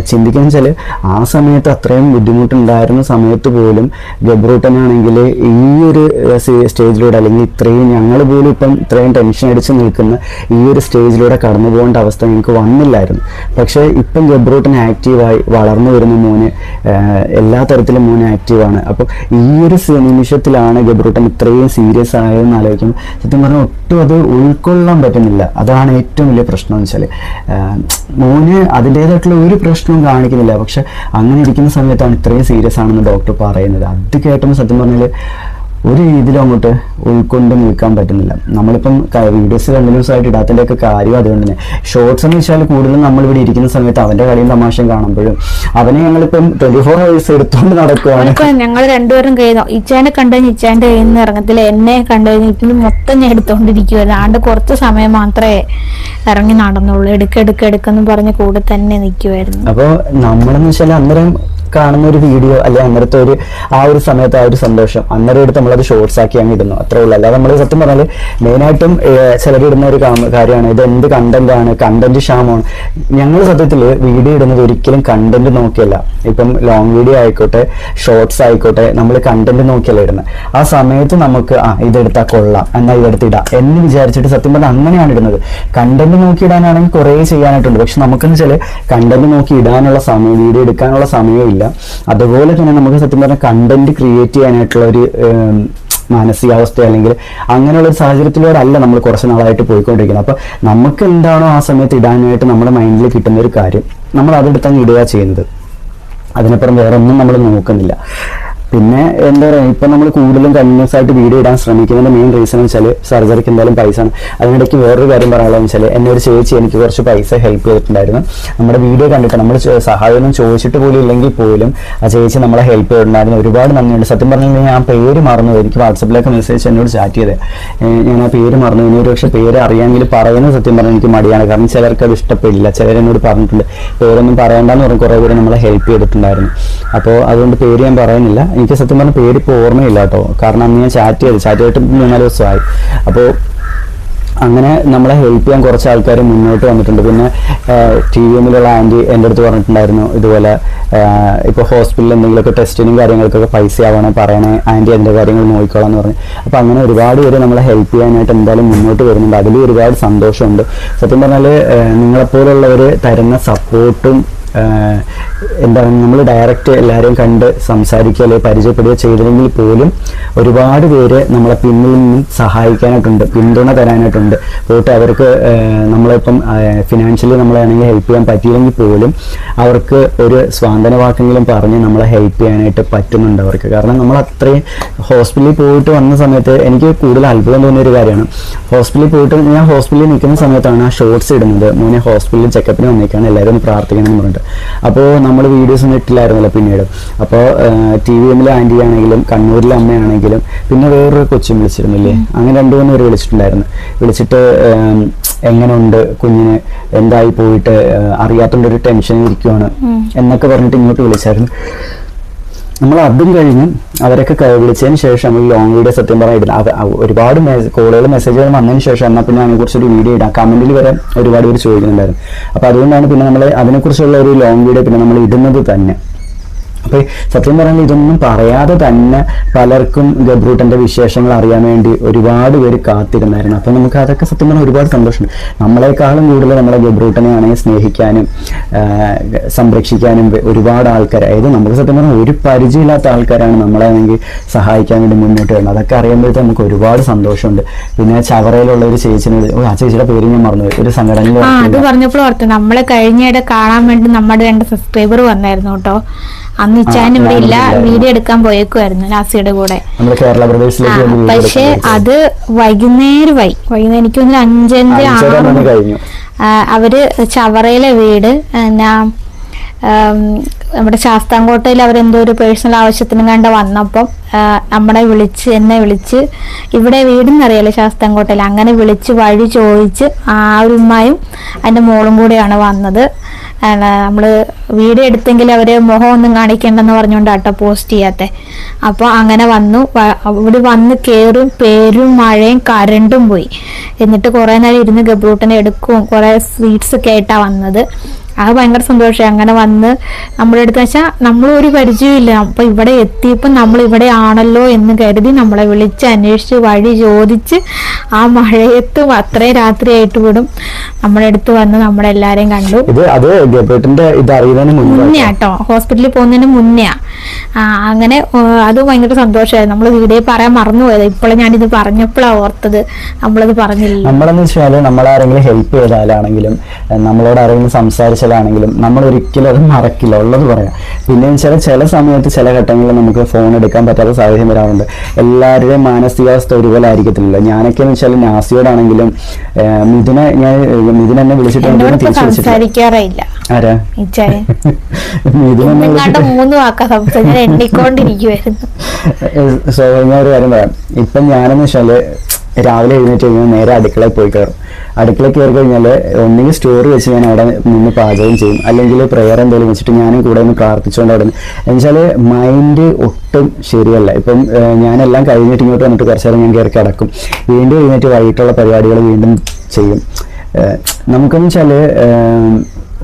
[SPEAKER 1] ചിന്തിക്കുന്ന വെച്ചാൽ ആ സമയത്ത് അത്രയും ബുദ്ധിമുട്ടുണ്ടായിരുന്ന സമയത്ത് പോലും ഗബ്രൂട്ടനാണെങ്കിൽ ഈ ഒരു സ്റ്റേജിലൂടെ, അല്ലെങ്കിൽ ഇത്രയും ഞങ്ങൾ പോലും ഇപ്പം ഇത്രയും ടെൻഷൻ അടിച്ച് നിൽക്കുന്ന ഈ ഒരു സ്റ്റേജിലൂടെ കടന്നു പോകേണ്ട അവസ്ഥ ഞങ്ങൾക്ക് വന്നില്ലായിരുന്നു. പക്ഷേ ഇപ്പം ഗബ്രൂട്ടൻ ആക്റ്റീവായി വളർന്നു വരുന്ന മോന്, എല്ലാ തരത്തിലും മോന് ആക്റ്റീവാണ്. അപ്പോൾ ഈ ഒരു നിമിഷത്തിലാണ് ഗബ്രൂട്ടൻ ഇത്രയും സീരിയസ് ആയതെന്ന് ആലോചിക്കുമ്പോൾ സത്യം പറഞ്ഞാൽ ഒട്ടും അത് ഉൾക്കൊള്ളാൻ പറ്റുന്നില്ല. അതാണ് ഏറ്റവും വലിയ പ്രശ്നം എന്ന് വെച്ചാൽ മോന് അതിൻ്റേതായിട്ടുള്ള ഒരു പ്രശ്നവും കാണിക്കുന്നില്ല. പക്ഷെ അങ്ങനെ ഇരിക്കുന്ന സമയത്താണ് ഇത്രയും സീരിയസ് ആണെന്ന് ഡോക്ടർ പറയുന്നത്. അത് കേട്ടുമ്പോൾ സത്യം പറഞ്ഞാൽ ഒരു രീതിയിലും അങ്ങോട്ട് ഉൾക്കൊണ്ട് നിൽക്കാൻ പറ്റുന്നില്ല. നമ്മളിപ്പം വീഡിയോസ് കണ്ടിന്യൂസ് ആയിട്ട് ഇടാത്തതിൻ്റെയൊക്കെ കാര്യം അതുകൊണ്ട് തന്നെ. ഷോർട്സ് എന്ന് വെച്ചാൽ കൂടുതലും നമ്മളിവിടെ ഇരിക്കുന്ന സമയത്ത് അവൻ്റെ കളിയും തമാശയും കാണുമ്പോഴും അവനെ ഞങ്ങളിപ്പം 24 hours എടുത്തുകൊണ്ട് നടക്കുവാണ്.
[SPEAKER 2] ഞങ്ങൾ രണ്ടുപേരും കഴിയുന്നു. ഇച്ചാനെ കണ്ടു കഴിഞ്ഞാൽ ഇച്ചാൻ്റെ കയ്യിൽ നിന്ന് ഇറങ്ങത്തില്ല, എന്നെ കണ്ടു കഴിഞ്ഞിട്ട് മൊത്തം ഞാൻ എടുത്തോണ്ടിരിക്കുവായിരുന്നു. ആണ്ട് കുറച്ച് സമയം മാത്രമേ ഇറങ്ങി നടന്നുള്ളൂ. എടുക്കെന്ന് പറഞ്ഞ് കൂടെ തന്നെ നിൽക്കുമായിരുന്നു.
[SPEAKER 1] അപ്പോൾ നമ്മളെന്ന് വെച്ചാൽ അന്നേരം കാണുന്ന ഒരു വീഡിയോ അല്ലെ അന്നേരത്തെ ഒരു ആ ഒരു സമയത്ത് ആ ഒരു സന്തോഷം അന്നേരം എടുത്ത് നമ്മളത് ഷോർട്സ് ആക്കി അങ്ങ് ഇടുന്നു, അത്രേ ഉള്ളൂ. അല്ലാതെ നമ്മൾ സത്യം പറഞ്ഞാൽ മെയിനായിട്ടും ചിലരിടുന്ന ഒരു കാര്യമാണ് ഇത് എന്ത് കണ്ടന്റാണ്, കണ്ടന്റ് ക്ഷാമമാണ്. ഞങ്ങൾ സത്യത്തിൽ വീഡിയോ ഇടുന്നത് ഒരിക്കലും കണ്ടന്റ് നോക്കിയല്ല. ഇപ്പം ലോങ് വീഡിയോ ആയിക്കോട്ടെ, ഷോർട്സ് ആയിക്കോട്ടെ, നമ്മൾ കണ്ടന്റ് നോക്കിയല്ല ഇടുന്നത്. ആ സമയത്ത് നമുക്ക് ഇതെടുത്താൽ കൊള്ളാം, എന്നാൽ ഇതെടുത്തിടാം എന്ന് വിചാരിച്ചിട്ട് സത്യം പറഞ്ഞാൽ അങ്ങനെയാണ് ഇടുന്നത്. കണ്ടന്റ് നോക്കി ഇടാനാണെങ്കിൽ കുറേ ചെയ്യാനായിട്ടുണ്ട്. പക്ഷെ നമുക്കെന്ന് വെച്ചാൽ കണ്ടന്റ് നോക്കി ഇടാനുള്ള സമയം, വീഡിയോ എടുക്കാനുള്ള സമയമില്ല. അതുപോലെ തന്നെ നമുക്ക് സത്യം പറഞ്ഞാൽ കണ്ടന്റ് ക്രിയേറ്റ് ചെയ്യാനായിട്ടുള്ള ഒരു മാനസികാവസ്ഥ അല്ലെങ്കിൽ അങ്ങനെയുള്ള ഒരു സാഹചര്യത്തിലൂടെ അല്ല നമ്മൾ കുറച്ച് നാളായിട്ട് പോയിക്കൊണ്ടിരിക്കുന്നത്. അപ്പോൾ നമുക്ക് എന്താണോ ആ സമയത്ത് ഇടാനായിട്ട് നമ്മുടെ മൈൻഡിൽ കിട്ടുന്ന ഒരു കാര്യം നമ്മൾ അതെടുത്തങ്ങ് ഇടുക ചെയ്യുന്നത്. അതിനപ്പുറം വേറെ ഒന്നും നമ്മൾ നോക്കുന്നില്ല. പിന്നെ എന്താ പറയുക, ഇപ്പം നമ്മൾ കൂടുതലും കണ്ടിന്യൂസ് ആയിട്ട് വീഡിയോ ഇടാൻ ശ്രമിക്കുന്നതിൻ്റെ മെയിൻ റീസൺ എന്ന് വെച്ചാൽ സർജറിക്ക് എന്തായാലും പൈസ ആണ്. അതിനിടയ്ക്ക് വേറൊരു കാര്യം പറയാനുള്ളതെന്ന് വെച്ചാൽ എന്നെ ഒരു ചേച്ചി എനിക്ക് കുറച്ച് പൈസ ഹെൽപ്പ് ചെയ്തിട്ടുണ്ടായിരുന്നു. നമ്മുടെ വീഡിയോ കണ്ടിട്ട് നമ്മൾ സഹായമൊന്നും ചോദിച്ചിട്ട് പോലും ഇല്ലെങ്കിൽ പോലും ആ ചേച്ചി നമ്മളെ ഹെൽപ്പ് ചെയ്തിട്ടുണ്ടായിരുന്നു. ഒരുപാട് നന്ദിയുണ്ട്. സത്യം പറഞ്ഞാൽ ഞാൻ പേര് മറന്നു, എനിക്ക് വാട്സപ്പിലൊക്കെ മെസ്സേജ് എന്നോട് ചാറ്റ് ചെയ്തത്. ഞാൻ ആ പേര് മറന്നു. ഇനി ഒരു പക്ഷേ പേര് അറിയാമെങ്കിൽ പറയുന്നത് സത്യം പറഞ്ഞാൽ എനിക്ക് മടിയാണ്. കാരണം ചിലർക്ക് അത് ഇഷ്ടപ്പെടില്ല. ചിലരെന്നോട് പറഞ്ഞിട്ടുണ്ട് പേരൊന്നും പറയണ്ടെന്ന് പറഞ്ഞ് കുറേ പേര് നമ്മളെ ഹെൽപ്പ് ചെയ്തിട്ടുണ്ടായിരുന്നു. അപ്പോൾ അതുകൊണ്ട് പേര് ഞാൻ പറയുന്നില്ല. എനിക്ക് സത്യം പറഞ്ഞ പേര് ഇപ്പോൾ ഓർമ്മയില്ല കേട്ടോ. കാരണം അന്ന് ഞാൻ ചാറ്റ് ചെയ്തിട്ട് 3-4 ദിവസമായി. അപ്പോൾ അങ്ങനെ നമ്മളെ ഹെൽപ്പ് ചെയ്യാൻ കുറച്ച് ആൾക്കാർ മുന്നോട്ട് വന്നിട്ടുണ്ട്. പിന്നെ TVMലുള്ള ആൻറ്റി എൻ്റെ അടുത്ത് പറഞ്ഞിട്ടുണ്ടായിരുന്നു ഇതുപോലെ ഇപ്പോൾ ഹോസ്പിറ്റലിൽ എന്തെങ്കിലുമൊക്കെ ടെസ്റ്റിനും കാര്യങ്ങൾക്കൊക്കെ പൈസ ആവണേ പറയണേ ആൻറ്റി അതിൻ്റെ കാര്യങ്ങൾ നോക്കിക്കോളാം എന്ന് പറഞ്ഞു. അപ്പോൾ അങ്ങനെ ഒരുപാട് പേര് നമ്മളെ ഹെൽപ്പ് ചെയ്യാനായിട്ട് എന്തായാലും മുന്നോട്ട് വരുന്നുണ്ട്. അതിൽ ഒരുപാട് സന്തോഷമുണ്ട്. സത്യം പറഞ്ഞാൽ നിങ്ങളെപ്പോലുള്ളവർ തരുന്ന സപ്പോർട്ടും എന്താണ് നമ്മൾ ഡയറക്റ്റ് എല്ലാവരെയും കണ്ട് സംസാരിക്കുക അല്ലെങ്കിൽ പരിചയപ്പെടുക ചെയ്തില്ലെങ്കിൽ പോലും ഒരുപാട് പേര് നമ്മളെ പിന്നിൽ നിന്നും സഹായിക്കാനായിട്ടുണ്ട്, പിന്തുണ തരാനായിട്ടുണ്ട്. പോയിട്ട് അവർക്ക് നമ്മളിപ്പം ഫിനാൻഷ്യലി നമ്മളാണെങ്കിൽ ഹെൽപ്പ് ചെയ്യാൻ പറ്റിയില്ലെങ്കിൽ പോലും അവർക്ക് ഒരു സ്വാന്തന വാക്കെങ്കിലും പറഞ്ഞ് നമ്മളെ ഹെൽപ്പ് ചെയ്യാനായിട്ട് പറ്റുന്നുണ്ട് അവർക്ക്. കാരണം നമ്മൾ അത്രയും ഹോസ്പിറ്റലിൽ പോയിട്ട് വന്ന സമയത്ത് എനിക്ക് കൂടുതൽ അത്ഭുതം തോന്നിയ ഒരു കാര്യമാണ്. ഹോസ്പിറ്റലിൽ പോയിട്ട് ഞാൻ ഹോസ്പിറ്റലിൽ നിൽക്കുന്ന സമയത്താണ് ആ ഷോർട്സ് ഇടുന്നത്. മോനെ ഹോസ്പിറ്റലിൽ ചെക്കപ്പിന് വന്നേക്കാണ്, എല്ലാവരും ഒന്ന് പ്രാർത്ഥിക്കണം എന്ന് പറഞ്ഞിട്ട്. അപ്പോൾ നമ്മൾ വീഡിയോസ് ഒന്നും ഇട്ടില്ലായിരുന്നല്ലോ പിന്നീട്. അപ്പോൾ TVMലെ ആൻറ്റി ആണെങ്കിലും കണ്ണൂരിലെ അമ്മയാണെങ്കിലും പിന്നെ വേറൊരു കൊച്ചും വിളിച്ചിരുന്നില്ലേ, അങ്ങനെ 2-3 പേര് വിളിച്ചിട്ടുണ്ടായിരുന്നു. വിളിച്ചിട്ട് എങ്ങനെയുണ്ട് കുഞ്ഞിന്, എന്തായി പോയിട്ട് അറിയാത്തോണ്ടൊരു ടെൻഷൻ ഇരിക്കുവാണ് എന്നൊക്കെ പറഞ്ഞിട്ട് ഇങ്ങോട്ട് വിളിച്ചായിരുന്നു. നമ്മൾ അതും കഴിഞ്ഞ് അവരൊക്കെ വിളിച്ചതിന് ശേഷം ഈ ലോങ് വീഡിയോ സത്യം പറഞ്ഞാൽ ഇടുന്നത് ഒരുപാട് കോളുകൾ മെസ്സേജുകൾ വന്നതിന് ശേഷം എന്നാൽ പിന്നെ അതിനെക്കുറിച്ചൊരു വീഡിയോ ഇടാം, കമന്റിൽ വരെ ഒരുപാട് പേര് ചോദിക്കുന്നുണ്ടായിരുന്നു. അപ്പോൾ അതുകൊണ്ടാണ് പിന്നെ നമ്മൾ അതിനെക്കുറിച്ചുള്ള ഒരു ലോങ് വീഡിയോ പിന്നെ നമ്മൾ ഇടുന്നത് തന്നെ. അപ്പോൾ സത്യം പറഞ്ഞാൽ ഇതൊന്നും പറയാതെ തന്നെ പലർക്കും ഗബ്രൂട്ടൻ്റെ വിശേഷങ്ങൾ അറിയാൻ വേണ്ടി ഒരുപാട് പേര് കാത്തിരുന്നായിരുന്നു. അപ്പോൾ നമുക്ക് അതൊക്കെ സത്യം പറഞ്ഞാൽ ഒരുപാട് സന്തോഷമുണ്ട്. നമ്മളെക്കാളും കൂടുതൽ നമ്മളെ ഗബ്രൂട്ടനെ ആണെങ്കിൽ സ്നേഹിക്കാനും സംരക്ഷിക്കാനും ഒരുപാട് ആൾക്കാർ, അതായത് നമുക്ക് സത്യം പറഞ്ഞാൽ ഒരു പരിചയമില്ലാത്ത ആൾക്കാരാണ് നമ്മളാണെങ്കിൽ സഹായിക്കാൻ വേണ്ടി മുന്നോട്ട് വരുന്നത്. അതൊക്കെ അറിയുമ്പോഴത്തെ നമുക്ക് ഒരുപാട് സന്തോഷമുണ്ട്. പിന്നെ ചവറയിലുള്ള ഒരു ചേച്ചിനോട്, ആ ചേച്ചിയുടെ പേര് ഞാൻ മറന്നു, ഒരു സംഘടനയിൽ
[SPEAKER 2] അത് പറഞ്ഞപ്പോൾ ഓർത്ത് നമ്മളെ കഴിഞ്ഞിടെ കാണാൻ വേണ്ടി നമ്മുടെ 2 സബ്സ്ക്രൈബർ വന്നായിരുന്നു കേട്ടോ. അന്ന് ഇച്ചാൻ ഇവിടെ ഇല്ല, വീഡിയോ എടുക്കാൻ പോയേക്കുമായിരുന്നു നാസിയുടെ കൂടെ. പക്ഷെ അത് വൈകുന്നേരമായി, എനിക്ക് തോന്നുന്നു 5-6 അവര് ചവറയിലെ വീട് നമ്മുടെ ശാസ്താംകോട്ടയിൽ അവരെന്തോ ഒരു പേഴ്സണൽ ആവശ്യത്തിനും കണ്ട് വന്നപ്പം എന്നെ വിളിച്ച് ഇവിടെ വീടെന്നറിയാലോ ശാസ്താംകോട്ടയിൽ, അങ്ങനെ വിളിച്ച് വഴി ചോദിച്ച് ആ ഒരു ഉമ്മായും അതിൻ്റെ മോളും കൂടെയാണ് വന്നത്. നമ്മള് വീഡിയോ എടുത്തെങ്കിൽ അവര് മുഖം ഒന്നും കാണിക്കണ്ടെന്ന് പറഞ്ഞുകൊണ്ടാട്ടോ പോസ്റ്റ് ചെയ്യാത്തെ. അപ്പൊ അങ്ങനെ വന്നു. ഇവിടെ വന്ന് കേറും, പേരും മഴയും കരണ്ടും പോയി. എന്നിട്ട് കുറെ നേരം ഇരുന്ന് ഗബ്രൂട്ടനെ എടുക്കും, കുറെ സ്വീറ്റ്സ് ഒക്കെ ആയിട്ടാ വന്നത്. അത് ഭയങ്കര സന്തോഷമായി. അങ്ങനെ വന്ന് നമ്മുടെ അടുത്ത് വെച്ചാൽ നമ്മൾ ഒരു പരിചയമില്ല. അപ്പൊ ഇവിടെ എത്തിയപ്പോൾ നമ്മൾ ഇവിടെ ആണല്ലോ എന്ന് കരുതി നമ്മളെ വിളിച്ച് അന്വേഷിച്ച് വഴി ചോദിച്ച് ആ മഴയത്തും അത്രയും രാത്രിയായിട്ട് വിടും നമ്മുടെ അടുത്ത് വന്ന് നമ്മളെല്ലാരെയും കണ്ടു. മുന്നേ കേട്ടോ, ഹോസ്പിറ്റലിൽ പോകുന്നതിന് മുന്നേ. അങ്ങനെ അത് ഭയങ്കര സന്തോഷമായിരുന്നു. നമ്മൾ വീഡിയോ പറയാൻ മറന്നുപോയത്. ഇപ്പോഴും ഞാനിത് പറഞ്ഞപ്പോഴാണ് ഓർത്തത്, നമ്മളത് പറഞ്ഞില്ല.
[SPEAKER 1] നമ്മളെന്ന് വെച്ചാല് നമ്മളാരെങ്കിലും ഹെൽപ്പ് ചെയ്താലാണെങ്കിലും നമ്മളോട് ആരെങ്കിലും സംസാരിച്ചാലാണെങ്കിലും നമ്മൾ ഒരിക്കലും അത് മറക്കില്ല, ഉള്ളത് പറയാം. പിന്നെ ചില സമയത്ത് ചില ഘട്ടങ്ങളിൽ നമുക്ക് ഫോൺ എടുക്കാൻ പറ്റാത്ത സാഹചര്യം വരാറുണ്ട്. എല്ലാവരുടെയും മാനസികാവസ്ഥ ഒരുപോലെ ആയിരിക്കത്തില്ലല്ലോ. ഞാനൊക്കെ എന്ന് വെച്ചാൽ നാസിയോടാണെങ്കിലും മിഥുന എന്നെ വിളിച്ചിട്ട്
[SPEAKER 2] സംസാരിക്കാറില്ല.
[SPEAKER 1] ആരാ?
[SPEAKER 2] മിഥുന 3 വാക്കാ സംസാരിക്കാൻ എണ്ണിക്കൊണ്ടിരിക്കുവായിരുന്നു.
[SPEAKER 1] ഞാൻ ഒരു കാര്യം പറയാം. ഇപ്പം ഞാനെന്ന് വെച്ചാല് രാവിലെ എഴുന്നേറ്റ് കഴിഞ്ഞാൽ നേരെ അടുക്കളയിൽ പോയി കയറും. അടുക്കളയിൽ കയറി കഴിഞ്ഞാൽ ഒന്നുകിൽ സ്റ്റോറി വെച്ച് ഞാൻ അവിടെ നിന്ന് പാചകം ചെയ്യും, അല്ലെങ്കിൽ പ്രെയർ എന്തെങ്കിലും വെച്ചിട്ട് ഞാനും കൂടെ ഒന്ന് പ്രാർത്ഥിച്ചുകൊണ്ട് അവിടെ നിന്ന്. എന്നുവെച്ചാൽ മൈൻഡ് ഒട്ടും ശരിയല്ല. ഇപ്പം ഞാനെല്ലാം കഴിഞ്ഞിട്ട് ഇങ്ങോട്ട് വന്നിട്ട് കുറച്ച് നേരം ഞാൻ കയറി കിടക്കും, വീണ്ടും എഴുന്നേറ്റ് വൈകിട്ടുള്ള പരിപാടികൾ വീണ്ടും ചെയ്യും. നമുക്കെന്ന് വെച്ചാൽ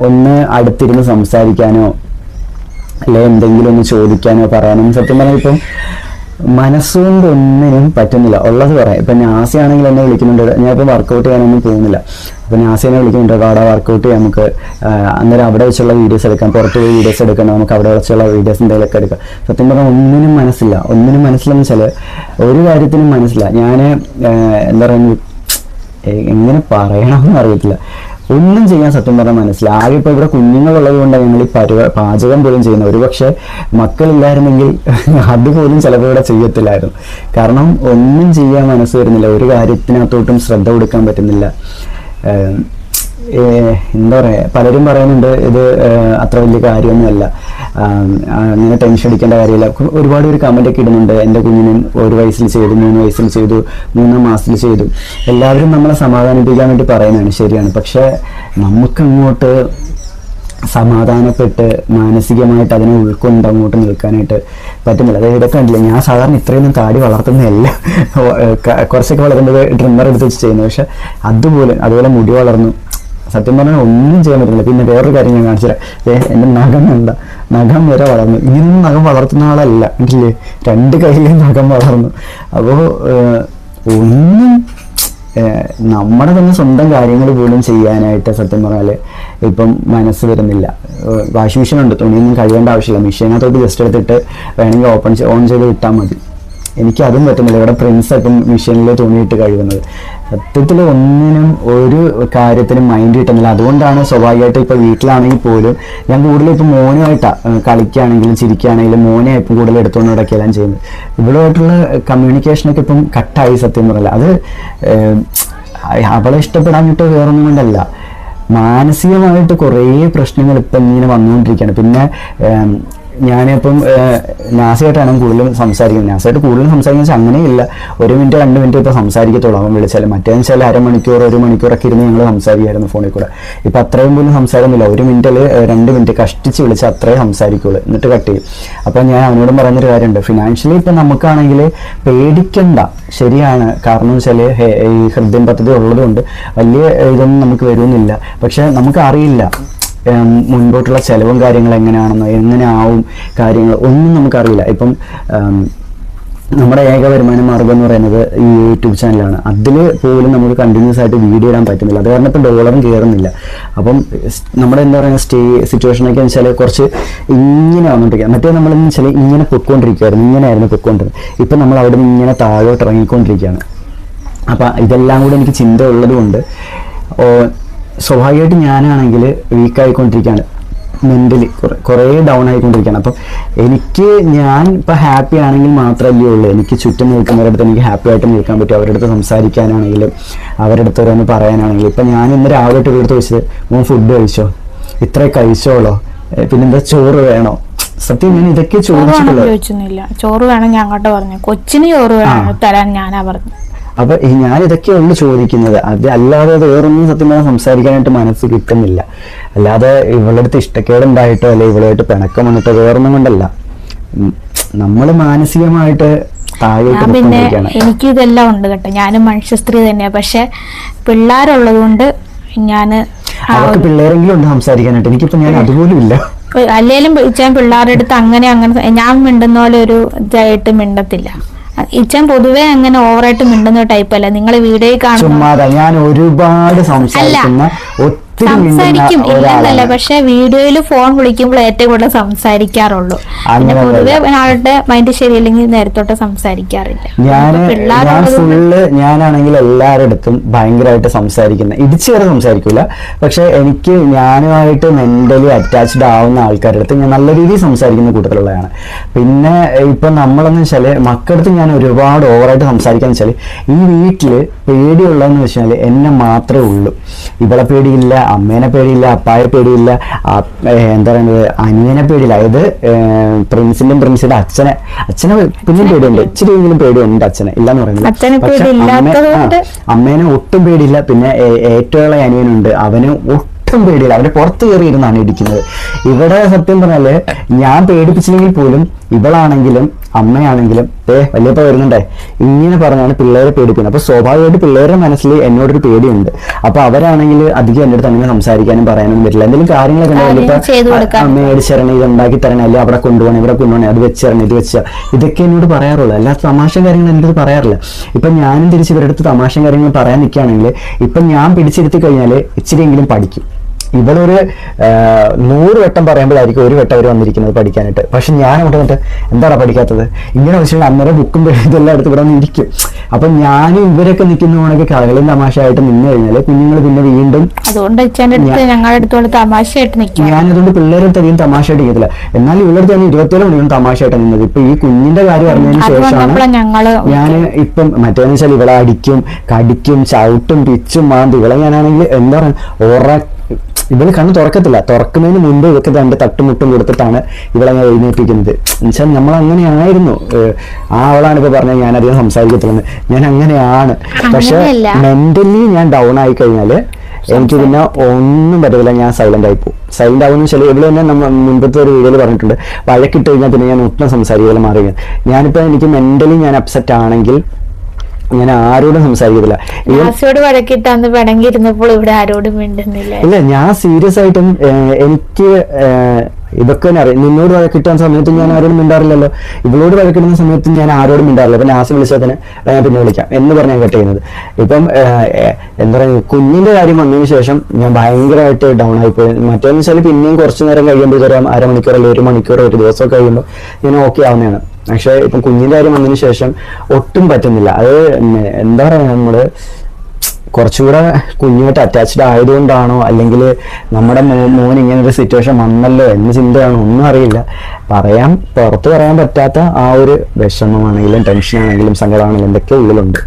[SPEAKER 1] ഒന്ന് അടുത്തിരുന്ന് സംസാരിക്കാനോ അല്ലെ എന്തെങ്കിലും ഒന്ന് ചോദിക്കാനോ പറയാനോ സത്യം പറഞ്ഞാൽ ഇപ്പം മനസ്സുകൊണ്ട് ഒന്നിനും പറ്റുന്നില്ല, ഉള്ളത് പറയാം. ഇപ്പം നാസിയാണെങ്കിൽ എന്നെ വിളിക്കുന്നുണ്ട്, ഞാൻ ഇപ്പം വർക്കൗട്ട് ചെയ്യാനൊന്നും പോകുന്നില്ല. അപ്പം നാസിനെ വിളിക്കുന്നുണ്ട്, അവിടെ വർക്കൗട്ട് ചെയ്യാം, നമുക്ക് അന്നേരം അവിടെ വെച്ചുള്ള വീഡിയോസ് എടുക്കാം, പുറത്ത് പോയി വീഡിയോസ് എടുക്കണം, നമുക്ക് അവിടെ വെച്ചുള്ള വീഡിയോസ് എന്തെങ്കിലുമൊക്കെ എടുക്കാം. സത്യം പറഞ്ഞാൽ ഒന്നിനും മനസ്സിലെന്ന് വെച്ചാൽ ഒരു കാര്യത്തിനും മനസ്സില്ല. ഞാൻ എന്താ പറയുക, എങ്ങനെ പറയണമെന്ന് അറിയത്തില്ല, ഒന്നും ചെയ്യാൻ സത്യം പറഞ്ഞാൽ മനസ്സില്ല. ആകെ ഇപ്പോൾ ഇവിടെ കുഞ്ഞുങ്ങളുള്ളത് കൊണ്ടാണ് ഞങ്ങൾ ഈ പാചകം പോലും ചെയ്യുന്നത്. ഒരുപക്ഷെ മക്കളില്ലായിരുന്നെങ്കിൽ അതുപോലും ചിലപ്പോൾ ഇവിടെ ചെയ്യത്തില്ലായിരുന്നു. കാരണം ഒന്നും ചെയ്യാൻ മനസ്സ് വരുന്നില്ല, ഒരു കാര്യത്തിനകത്തോട്ടും ശ്രദ്ധ കൊടുക്കാൻ പറ്റുന്നില്ല. എന്താ പറയുക, പലരും പറയുന്നുണ്ട് ഇത് അത്ര വലിയ കാര്യമൊന്നുമല്ല, അങ്ങനെ ടെൻഷൻ അടിക്കേണ്ട കാര്യമില്ല. ഒരുപാട് പേര് കമൻ്റ് ഒക്കെ ഇടുന്നുണ്ട്, എൻ്റെ കുഞ്ഞിനും 1 വയസ്സിൽ ചെയ്തു, 3 വയസ്സിൽ ചെയ്തു, 3 മാസത്തിൽ ചെയ്തു. എല്ലാവരും നമ്മളെ സമാധാനിപ്പിക്കാൻ വേണ്ടി പറയുന്നതാണ്, ശരിയാണ്. പക്ഷെ നമുക്കങ്ങോട്ട് സമാധാനപ്പെട്ട് മാനസികമായിട്ട് അതിനെ ഉൾക്കൊണ്ട് അങ്ങോട്ട് നിൽക്കാനായിട്ട് പറ്റുന്നില്ല. അതായത് ഇതൊക്കെ കണ്ടില്ല, ഞാൻ സാധാരണ ഇത്രയൊന്നും താടി വളർത്തുന്നതല്ല, കുറച്ചൊക്കെ വളരുന്നത് ട്രിമ്മർ എടുത്ത് വെച്ച് ചെയ്യുന്നത്. പക്ഷെ അതുപോലെ മുടി വളർന്നു. സത്യം പറഞ്ഞാൽ ഒന്നും ചെയ്യാൻ പറ്റില്ല. പിന്നെ വേറൊരു കാര്യം ഞാൻ കാണിച്ചു തരാം. എൻ്റെ നഖം വരെ വളർന്നു. ഇങ്ങനൊന്നും നഖം വളർത്തുന്ന ആളല്ല, കണ്ടില്ലേ, 2 കൈയിലും നഖം വളർന്നു. അപ്പോൾ ഒന്നും നമ്മുടെ തന്നെ സ്വന്തം കാര്യങ്ങൾ പോലും ചെയ്യാനായിട്ട് സത്യം പറഞ്ഞാൽ ഇപ്പം മനസ്സ് വരുന്നില്ല. വാഷിംഗ് മെഷീൻ ഉണ്ട്, തുണിയൊന്നും കഴിയേണ്ട ആവശ്യമില്ല, മെഷീനകത്തോട്ട് ജസ്റ്റ് എടുത്തിട്ട് വേണമെങ്കിൽ ഓൺ ചെയ്ത് ഇട്ടാൽ മതി. എനിക്കതും പറ്റുന്നില്ല. ഇവിടെ പ്രിൻസ് ഇപ്പം മെഷീനിൽ തുണിയിട്ട് കഴുകുന്നത്. സത്യത്തിൽ ഒന്നിനും ഒരു കാര്യത്തിനും മൈൻഡ് കിട്ടുന്നില്ല. അതുകൊണ്ടാണ് സ്വാഭാവികമായിട്ട് ഇപ്പോൾ വീട്ടിലാണെങ്കിൽ പോലും ഞാൻ കൂടുതലും ഇപ്പം മോനുമായിട്ടാണ് കളിക്കുകയാണെങ്കിലും ചിരിക്കുകയാണെങ്കിലും മോനെ ഇപ്പം കൂടുതൽ എടുത്തുകൊണ്ട് നടക്കുകയെല്ലാം ചെയ്യുന്നത്. ഇവളുമായിട്ടുള്ള കമ്മ്യൂണിക്കേഷനൊക്കെ ഇപ്പം കട്ടായി സത്യം പറയില്ല. അത് അവളെ ഇഷ്ടപ്പെടാഞ്ഞിട്ടോ വേറൊന്നും കൊണ്ടല്ല, മാനസികമായിട്ട് കുറേ പ്രശ്നങ്ങൾ ഇപ്പം ഇങ്ങനെ വന്നുകൊണ്ടിരിക്കുകയാണ്. പിന്നെ ഞാനിപ്പം നാസിയായിട്ടാണ് കൂടുതലും സംസാരിക്കുന്നത്. നാസിയായിട്ട് കൂടുതലും സംസാരിക്കുന്നത് വെച്ചാൽ അങ്ങനെയില്ല, 1 മിനിറ്റ് 2 മിനിറ്റ് ഇപ്പോൾ സംസാരിക്കത്തുള്ളൂ അവൻ വിളിച്ചാൽ. മറ്റേന്ന് വെച്ചാൽ 1/2 മണിക്കൂർ 1 മണിക്കൂറൊക്കെ ഇരുന്ന് ഞങ്ങൾ സംസാരിക്കുമായിരുന്നു ഫോണിൽ കൂടെ. ഇപ്പം അത്രയും പോലും സംസാരമൊന്നുമില്ല, 1 മിനിറ്റിൽ 2 മിനിറ്റ് കഷ്ടിച്ച് വിളിച്ചാൽ അത്രയും സംസാരിക്കുള്ളൂ, എന്നിട്ട് കട്ട് ചെയ്യും. അപ്പം ഞാൻ അവനോടും പറയുന്നൊരു കാര്യമുണ്ട്, ഫിനാൻഷ്യലി ഇപ്പം നമുക്കാണെങ്കിൽ പേടിക്കണ്ട, ശരിയാണ്. കാരണം എന്ന് വെച്ചാൽ ഈ ഹൃദയം പദ്ധതി ഉള്ളതുകൊണ്ട് വലിയ ഇതൊന്നും നമുക്ക് വരുന്നില്ല. പക്ഷെ നമുക്കറിയില്ല മുൻപോട്ടുള്ള ചെലവും കാര്യങ്ങൾ എങ്ങനെയാണെന്നോ എങ്ങനെ ആവും കാര്യങ്ങൾ ഒന്നും നമുക്കറിയില്ല. ഇപ്പം നമ്മുടെ ഏക വരുമാന മാർഗം എന്ന് പറയുന്നത് ഈ യൂട്യൂബ് ചാനലാണ്. അതിൽ പോലും നമുക്ക് കണ്ടിന്യൂസ് ആയിട്ട് വീഡിയോ ഇടാൻ പറ്റുന്നില്ല. അത് കാരണം ഇപ്പം ഡോളറും കയറുന്നില്ല. അപ്പം നമ്മുടെ എന്താ പറയുക സിറ്റുവേഷനൊക്കെ എന്ന് വെച്ചാൽ കുറച്ച് ഇങ്ങനെ വന്നുകൊണ്ടിരിക്കുക. മറ്റേ നമ്മളെന്ന് വെച്ചാൽ ഇങ്ങനെ പൊയ്ക്കൊണ്ടിരിക്കുകയായിരുന്നു, ഇങ്ങനെയായിരുന്നു പൊയ്ക്കൊണ്ടിരുന്നത്. ഇപ്പം നമ്മൾ അവിടെ നിന്ന് ഇങ്ങനെ താഴോട്ട് ഇറങ്ങിക്കൊണ്ടിരിക്കുകയാണ്. അപ്പം ഇതെല്ലാം കൂടെ എനിക്ക് ചിന്ത ഉള്ളത് കൊണ്ട് സ്വാഭാവികമായിട്ട് ഞാനാണെങ്കിൽ വീക്കായിക്കൊണ്ടിരിക്കുകയാണ്, മെൻ്റലി കുറേ ഡൗൺ ആയിക്കൊണ്ടിരിക്കുകയാണ്. അപ്പം ഞാൻ ഇപ്പം ഹാപ്പി ആണെങ്കിൽ മാത്രമല്ലേ ഉള്ളൂ എനിക്ക് ചുറ്റും നിൽക്കുന്നവരടുത്ത് എനിക്ക് ഹാപ്പി ആയിട്ട് നിൽക്കാൻ പറ്റും. അവരുടെ അടുത്ത് സംസാരിക്കാനാണെങ്കിലും അവരുടെ അടുത്ത് ഓരോന്ന് പറയാനാണെങ്കിലും. ഇപ്പം ഞാൻ ഇന്ന് രാവിലെ ഇവിടുത്തെ വെച്ചത് മോൻ ഫുഡ് കഴിച്ചോ, ഇത്രേ കഴിച്ചോളോ, പിന്നെന്താ ചോറ് വേണോ? സത്യം ഞാൻ ഇതൊക്കെ ചോദിച്ചിട്ടില്ല.
[SPEAKER 2] ചോറ് വേണം ഞാൻ അങ്ങോട്ട് പറഞ്ഞു, കൊച്ചിന് ചോറ് വേണം തരാൻ ഞാനാ പറഞ്ഞു.
[SPEAKER 1] അപ്പൊ ഞാൻ ഇതൊക്കെ ഉള്ളു ചോദിക്കുന്നത്, അത് അല്ലാതെ വേറൊന്നും സത്യം പറഞ്ഞാൽ സംസാരിക്കാനായിട്ട് മനസ്സ് കിട്ടുന്നില്ല. അല്ലാതെ ഇവളുടെ അടുത്ത് ഇഷ്ടക്കേടുണ്ടായിട്ടോ അല്ലെ ഇവളുമായിട്ട് പിണക്കം വന്നിട്ടോ വേറൊന്നും കൊണ്ടല്ല. നമ്മൾ മാനസികമായിട്ട് താഴേക്ക്
[SPEAKER 2] പിന്നെ
[SPEAKER 1] നിൽക്കൊണ്ടിരിക്കുകയാണ്.
[SPEAKER 2] എനിക്ക് ഇതെല്ലാം ഉണ്ട് കേട്ടോ, ഞാനും മനുഷ്യ സ്ത്രീ തന്നെയാ. പക്ഷെ പിള്ളേരുള്ളത് കൊണ്ട് ഞാന്
[SPEAKER 1] അവർക്ക് പിള്ളേരെങ്കിലും ഉണ്ട് സംസാരിക്കാനായിട്ട്, എനിക്കിപ്പോ ഞാൻ അതുപോലും ഇല്ല.
[SPEAKER 2] അല്ലേലും ഇച്ചാൻ പിള്ളേരുടെ അടുത്ത് അങ്ങനെ ഞാൻ മിണ്ടുന്ന പോലെ ഒരു ഇതായിട്ട് മിണ്ടത്തില്ല. ഇച്ചാൻ പൊതുവെ അങ്ങനെ ഓവറായിട്ട് മിണ്ടുന്ന ടൈപ്പ് അല്ല. നിങ്ങൾ വീഡിയോയിൽ കാണുന്ന
[SPEAKER 1] ചുമ്മാതാ, ഞാൻ ഒരുപാട് സംസാരിക്കുന്ന
[SPEAKER 2] സംസാരിക്കും ഇല്ലെന്നല്ല, പക്ഷെ വീഡിയോയിൽ ഫോൺ വിളിക്കുമ്പോൾ ഏറ്റവും കൂടുതൽ സംസാരിക്കാറുള്ളൂ. പിന്നെ പൊതുവെ ആളുടെ മൈൻഡ് ശരിയല്ലെങ്കിൽ നേരത്തോട്ട് സംസാരിക്കാറില്ല.
[SPEAKER 1] ഞാനാണെങ്കിൽ എല്ലാവരുടെ അടുത്തും ഭയങ്കരമായിട്ട് സംസാരിക്കുന്ന, ഇടിച്ചു വരെ സംസാരിക്കൂല, പക്ഷെ എനിക്ക് ഞാനുമായിട്ട് മെന്റലി അറ്റാച്ച്ഡ് ആവുന്ന ആൾക്കാരുടെ അടുത്ത് ഞാൻ നല്ല രീതിയിൽ സംസാരിക്കുന്ന കൂട്ടത്തിലുള്ളതാണ്. പിന്നെ ഇപ്പൊ നമ്മളെന്ന് വെച്ചാല് മക്കളടുത്ത് ഞാൻ ഒരുപാട് ഓവറായിട്ട് സംസാരിക്കാന്ന് വെച്ചാല് ഈ വീട്ടില് പേടിയുള്ളതെന്ന് വെച്ചാൽ എന്നെ മാത്രമേ ഉള്ളൂ. ഇവളെ പേടിയില്ല, അമ്മേനെ പേടിയില്ല, അപ്പായെ പേടിയില്ല, എന്താ പറയുന്നത് അനിയനെ പേടിയില്ല. അതായത് പ്രിൻസിന്റെ അച്ഛനെ പിന്നെയും പേടിയുണ്ട്, ഇച്ചിരിയെങ്കിലും പേടിയുണ്ട് അച്ഛനെ, ഇല്ലാന്ന് പറയുന്നത്. അമ്മേനെ ഒട്ടും പേടിയില്ല. പിന്നെ ഏറ്റവും ഇളയ അനിയനുണ്ട്, അവന് ഒട്ടും പേടിയില്ല, അവന്റെ പുറത്ത് കയറിയിരുന്നാണ് ഇടിക്കുന്നത്. ഇവിടെ സത്യം പറഞ്ഞാല് ഞാൻ പേടിപ്പിച്ചില്ലെങ്കിൽ പോലും ഇവളാണെങ്കിലും അമ്മയാണെങ്കിലും വലിയപ്പ വരുന്നുണ്ടേ ഇങ്ങനെ പറഞ്ഞാണ് പിള്ളേരെ പേടിപ്പിക്കുന്നത്. അപ്പൊ സ്വാഭാവികമായിട്ട് പിള്ളേരുടെ മനസ്സിൽ എന്നോടൊരു പേടിയുണ്ട്. അപ്പൊ അവരാണെങ്കിൽ അധികം എൻ്റെ അടുത്ത് അങ്ങനെ സംസാരിക്കാനും പറയാനും പറ്റില്ല. എന്തെങ്കിലും കാര്യങ്ങളൊക്കെ മേടിച്ചിരണം, ഇത് ഉണ്ടാക്കി തരണം, അല്ലെ അവിടെ കൊണ്ടുപോകണം, ഇവിടെ കൊണ്ടുപോകണം, അത് വെച്ചിരണം, ഇത് വെച്ച ഇതൊക്കെ എന്നോട് പറയാറുള്ളൂ. അല്ലാത്ത തമാശ കാര്യങ്ങൾ എൻ്റെ അടുത്ത് പറയാറില്ല. ഇപ്പൊ ഞാനും തിരിച്ച് ഇവരുടെ അടുത്ത് തമാശ കാര്യങ്ങൾ പറയാൻ നിൽക്കുകയാണെങ്കിൽ ഇപ്പൊ ഞാൻ പിടിച്ചിരുത്തി കഴിഞ്ഞാൽ ഇച്ചിരിയെങ്കിലും പഠിക്കും. ഇവളൊരു 100 വട്ടം പറയുമ്പോഴായിരിക്കും ഒരു വട്ടം അവർ വന്നിരിക്കുന്നത് പഠിക്കാനായിട്ട്. പക്ഷെ ഞാൻ അവിടെ വന്നിട്ട് എന്താണ് പഠിക്കാത്തത് ഇങ്ങനെ വെച്ചാൽ അന്നേരം ബുക്കും ഇതെല്ലാം എടുത്ത് ഇവിടെ നിന്ന് ഇരിക്കും. അപ്പൊ ഞാനും ഇവരൊക്കെ നിൽക്കുന്നതാണെങ്കിൽ കളിയും തമാശയായിട്ട് നിന്ന് കഴിഞ്ഞാൽ കുഞ്ഞുങ്ങൾ പിന്നെ വീണ്ടും ഞാനതുകൊണ്ട് പിള്ളേരെ അധികം തമാശയായിട്ട് ഇരിക്കത്തില്ല. എന്നാൽ ഇവരുടെ തന്നെ 27 മണിയും തമാശയായിട്ട് നിന്നത്. ഇപ്പൊ ഈ കുഞ്ഞിന്റെ കാര്യം അറിഞ്ഞതിന് ശേഷമാണ് ഞാൻ ഇപ്പം മറ്റേന്ന് വെച്ചാൽ ഇവളെ അടിക്കും, കടിക്കും, ചവിട്ടും, പിച്ചും, മാന്തി. ഇവളെ ഞാനാണെങ്കിൽ എന്താ പറയുക ഇവള് കണ്ണ് തുറക്കത്തില്ല, തുറക്കുന്നതിന് മുമ്പ് ഇവർക്ക് രണ്ട് തട്ടുമുട്ടും കൊടുത്തിട്ടാണ് ഇവളെ ഞാൻ എഴുന്നേൽപ്പിക്കുന്നത്. എന്നുവെച്ചാൽ നമ്മൾ അങ്ങനെയായിരുന്നു. അവളാണ് ഇപ്പൊ പറഞ്ഞത് ഞാൻ അധികം സംസാരിക്കത്തില്ലെന്ന്. ഞാൻ അങ്ങനെയാണ്. പക്ഷെ മെന്റലി ഞാൻ ഡൗൺ ആയി കഴിഞ്ഞാല് എനിക്ക് പിന്നെ ഒന്നും പറ്റത്തില്ല, ഞാൻ സൈലന്റ് ആയി പോകും. സൈലന്റ് ആവുന്ന വെച്ചാൽ ഇവിടെ തന്നെ നമ്മൾ മുൻപത്തെ ഒരു വീഡിയോയിൽ പറഞ്ഞിട്ടുണ്ട്, വഴക്കിട്ട് കഴിഞ്ഞാൽ പിന്നെ ഞാൻ ഒട്ടും സംസാരിക്കില്ല, മാറി. ഞാനിപ്പോ എനിക്ക് മെന്റലി ഞാൻ അപ്സെറ്റ് ആണെങ്കിൽ ഞാൻ ആരോടും സംസാരിക്കത്തില്ല. ഇല്ല, ഞാൻ സീരിയസ് ആയിട്ടും എനിക്ക് ഇതൊക്കെ തന്നെ അറിയാം. നിന്നോട് വഴക്കിട്ടാൻ സമയത്ത് ഞാൻ ആരോടും മിണ്ടാറില്ലല്ലോ, ഇവളോട് വഴക്കിടുന്ന സമയത്ത് ഞാൻ ആരോടും മിണ്ടാറില്ല. അപ്പൊ നാസി വിളിച്ചാൽ തന്നെ പിന്നെ വിളിക്കാം എന്ന് പറഞ്ഞാൽ കട്ട് ചെയ്യുന്നത്. ഇപ്പം എന്താ പറയുക, കുഞ്ഞിന്റെ കാര്യം വന്നതിന് ശേഷം ഞാൻ ഭയങ്കരമായിട്ട് ഡൗൺ ആയിപ്പോയി. മറ്റേന്ന് വെച്ചാൽ പിന്നെയും കുറച്ചു നേരം കഴിയുമ്പോൾ ഒരു അരമണിക്കൂർ അല്ലെങ്കിൽ 1 മണിക്കൂർ ഒരു ദിവസം കഴിയുമ്പോൾ ഞാൻ ഓക്കെ ആവുന്നതാണ്. പക്ഷെ ഇപ്പം കുഞ്ഞിന്റെ കാര്യം വന്നതിന് ശേഷം ഒട്ടും പറ്റുന്നില്ല. അത് എന്താ പറയുക, നമ്മള് കുറച്ചുകൂടെ കുഞ്ഞുമായിട്ട് അറ്റാച്ച്ഡ് ആയതുകൊണ്ടാണോ അല്ലെങ്കിൽ നമ്മുടെ മോൻ ഇങ്ങനെ ഒരു സിറ്റുവേഷൻ വന്നല്ലോ എന്ന ചിന്തയാണോ ഒന്നും അറിയില്ല. പുറത്ത് പറയാൻ പറ്റാത്ത ആ ഒരു വിഷമമാണെങ്കിലും ടെൻഷനാണെങ്കിലും സങ്കടമാണെങ്കിലും എന്തൊക്കെ ഉള്ളിലുണ്ട്.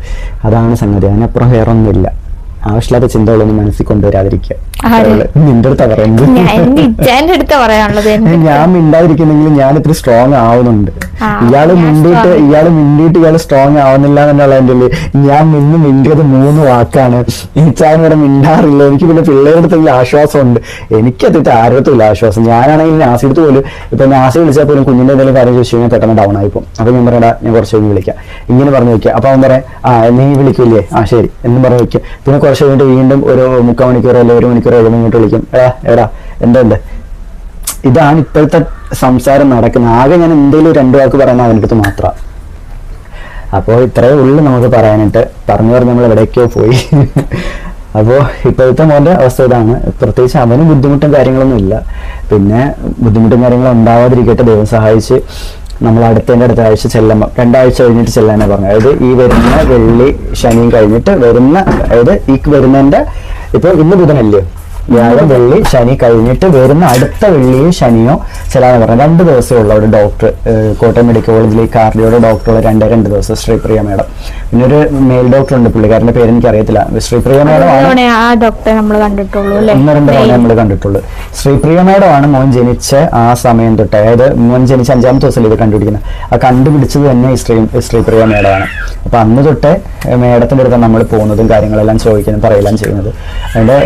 [SPEAKER 1] അതാണ് സംഗതി. അതിനപ്പുറം വേറെ ഒന്നുമില്ല. ആവശ്യമില്ലാത്ത ചിന്തകളൊന്നും മനസ്സിൽ കൊണ്ടുവരാതിരിക്കുക. നിന്റെ അടുത്താ പറയുന്നത്. ഞാൻ മിണ്ടാതിരിക്കുന്നെങ്കിലും ഞാൻ ഇത്തിരി സ്ട്രോങ് ആവുന്നുണ്ട്. ഇയാള് മിണ്ടിയിട്ട് ഇയാള് സ്ട്രോങ് ആവുന്നില്ല എന്നുള്ള എൻ്റെ ഞാൻ മിണ്ടിയത് 3 വാക്കാണ്. ഇച്ചാൻ ഇവിടെ മിണ്ടാറില്ല. എനിക്ക് പിന്നെ പിള്ളേരുടെ അടുത്തെങ്കിലും ആശ്വാസമുണ്ട്. എനിക്കത്തിട്ട് ആരോടത്തില്ല ആശ്വാസം. ഞാനാണെങ്കിൽ നാസിയെടുത്ത് പോലും ഇപ്പൊ നാസി വിളിച്ചാൽ പോലും കുഞ്ഞിന്റെ എന്തെങ്കിലും കാര്യം ചോദിച്ചു കഴിഞ്ഞാൽ പെട്ടെന്ന് ഡൗൺ ആയിപ്പോ. അപ്പൊ ഞാൻ പറയടാ, ഞാൻ കുറച്ച് കഴിഞ്ഞ് വിളിക്കാം ഇങ്ങനെ പറഞ്ഞു വെക്കുക. അപ്പൊ അവൻ പറയാം നീ വിളിക്കൂലേ, ശരി എന്ന് പറഞ്ഞു വെക്കുക. പിന്നെ കുറച്ച് കഴിഞ്ഞിട്ട് വീണ്ടും ഒരു 3/4 മണിക്കൂറോ അല്ലെ 1 മണിക്കൂറോ 7 മിനിറ്റ് വിളിക്കും. എടാ എന്തുണ്ട്. ഇതാണ് ഇപ്പോഴത്തെ സംസാരം നടക്കുന്നത്. ആകെ ഞാൻ എന്തെങ്കിലും 2 വാക്ക് പറയുന്ന അവൻ്റെ അടുത്ത് മാത്രമാണ്. അപ്പോൾ ഇത്രയേ ഉള്ളൂ നമുക്ക് പറയാനായിട്ട്. പറഞ്ഞു നമ്മൾ എവിടേക്കോ പോയി. അപ്പോൾ ഇപ്പോഴത്തെ മോൻ്റെ അവസ്ഥ ഇതാണ്. പ്രത്യേകിച്ച് അവന് ബുദ്ധിമുട്ടും കാര്യങ്ങളൊന്നും ഇല്ല. പിന്നെ ബുദ്ധിമുട്ടും കാര്യങ്ങളും ഉണ്ടാവാതിരിക്കട്ടെ, ദൈവം സഹായിച്ച്. നമ്മൾ അടുത്ത ആഴ്ച ചെല്ലുമ്പോൾ 2 ആഴ്ച കഴിഞ്ഞിട്ട് ചെല്ലാനാണ് പറഞ്ഞത്. അതായത് ഈ വരുന്ന വെള്ളി ശനിയും കഴിഞ്ഞിട്ട് വരുന്ന, അതായത് ഈ വരുന്നതിന്റെ ഇപ്പൊ ഇന്ന് ബുധനല്ലേ, വ്യാഴം വെള്ളി ശനി കഴിഞ്ഞിട്ട് വരുന്ന അടുത്ത വെള്ളിയോ ശനിയോ ചിലാന്ന് പറഞ്ഞു 2 ദിവസമേ ഉള്ള ഒരു ഡോക്ടർ കോട്ടയം മെഡിക്കൽ കോളേജിൽ ഈ കാർഡിയോയുടെ ഡോക്ടറുള്ള 2 ദിവസം ശ്രീപ്രിയ മാഡം. പിന്നെ ഒരു മെയിൽ ഡോക്ടർ ഉണ്ട്, പുള്ളിക്കാരന്റെ പേര് എനിക്ക് അറിയത്തില്ല. ശ്രീപ്രിയ മാഡം
[SPEAKER 2] ആ ഡോക്ടറെ നമ്മൾ കണ്ടിട്ടുള്ളൂ,
[SPEAKER 1] 1-2 തവണ നമ്മൾ കണ്ടിട്ടുള്ളൂ. ശ്രീപ്രിയ മാഡം ആണ് മോൻ ജനിച്ച ആ സമയം തൊട്ട്, അതായത് മോൻ ജനിച്ച 5ാമത്തെ ദിവസമല്ലേ ഇത് കണ്ടുപിടിക്കുന്നത്. ആ കണ്ടുപിടിച്ചത് തന്നെ ശ്രീപ്രിയ മാഡമാണ്. അപ്പൊ അന്ന് തൊട്ടേ മേഡത്തിന്റെ അടുത്ത് നമ്മൾ പോകുന്നതും കാര്യങ്ങളെല്ലാം ചോദിക്കുന്നത് പറയെല്ലാം ചെയ്യുന്നത്. അതിന്റെ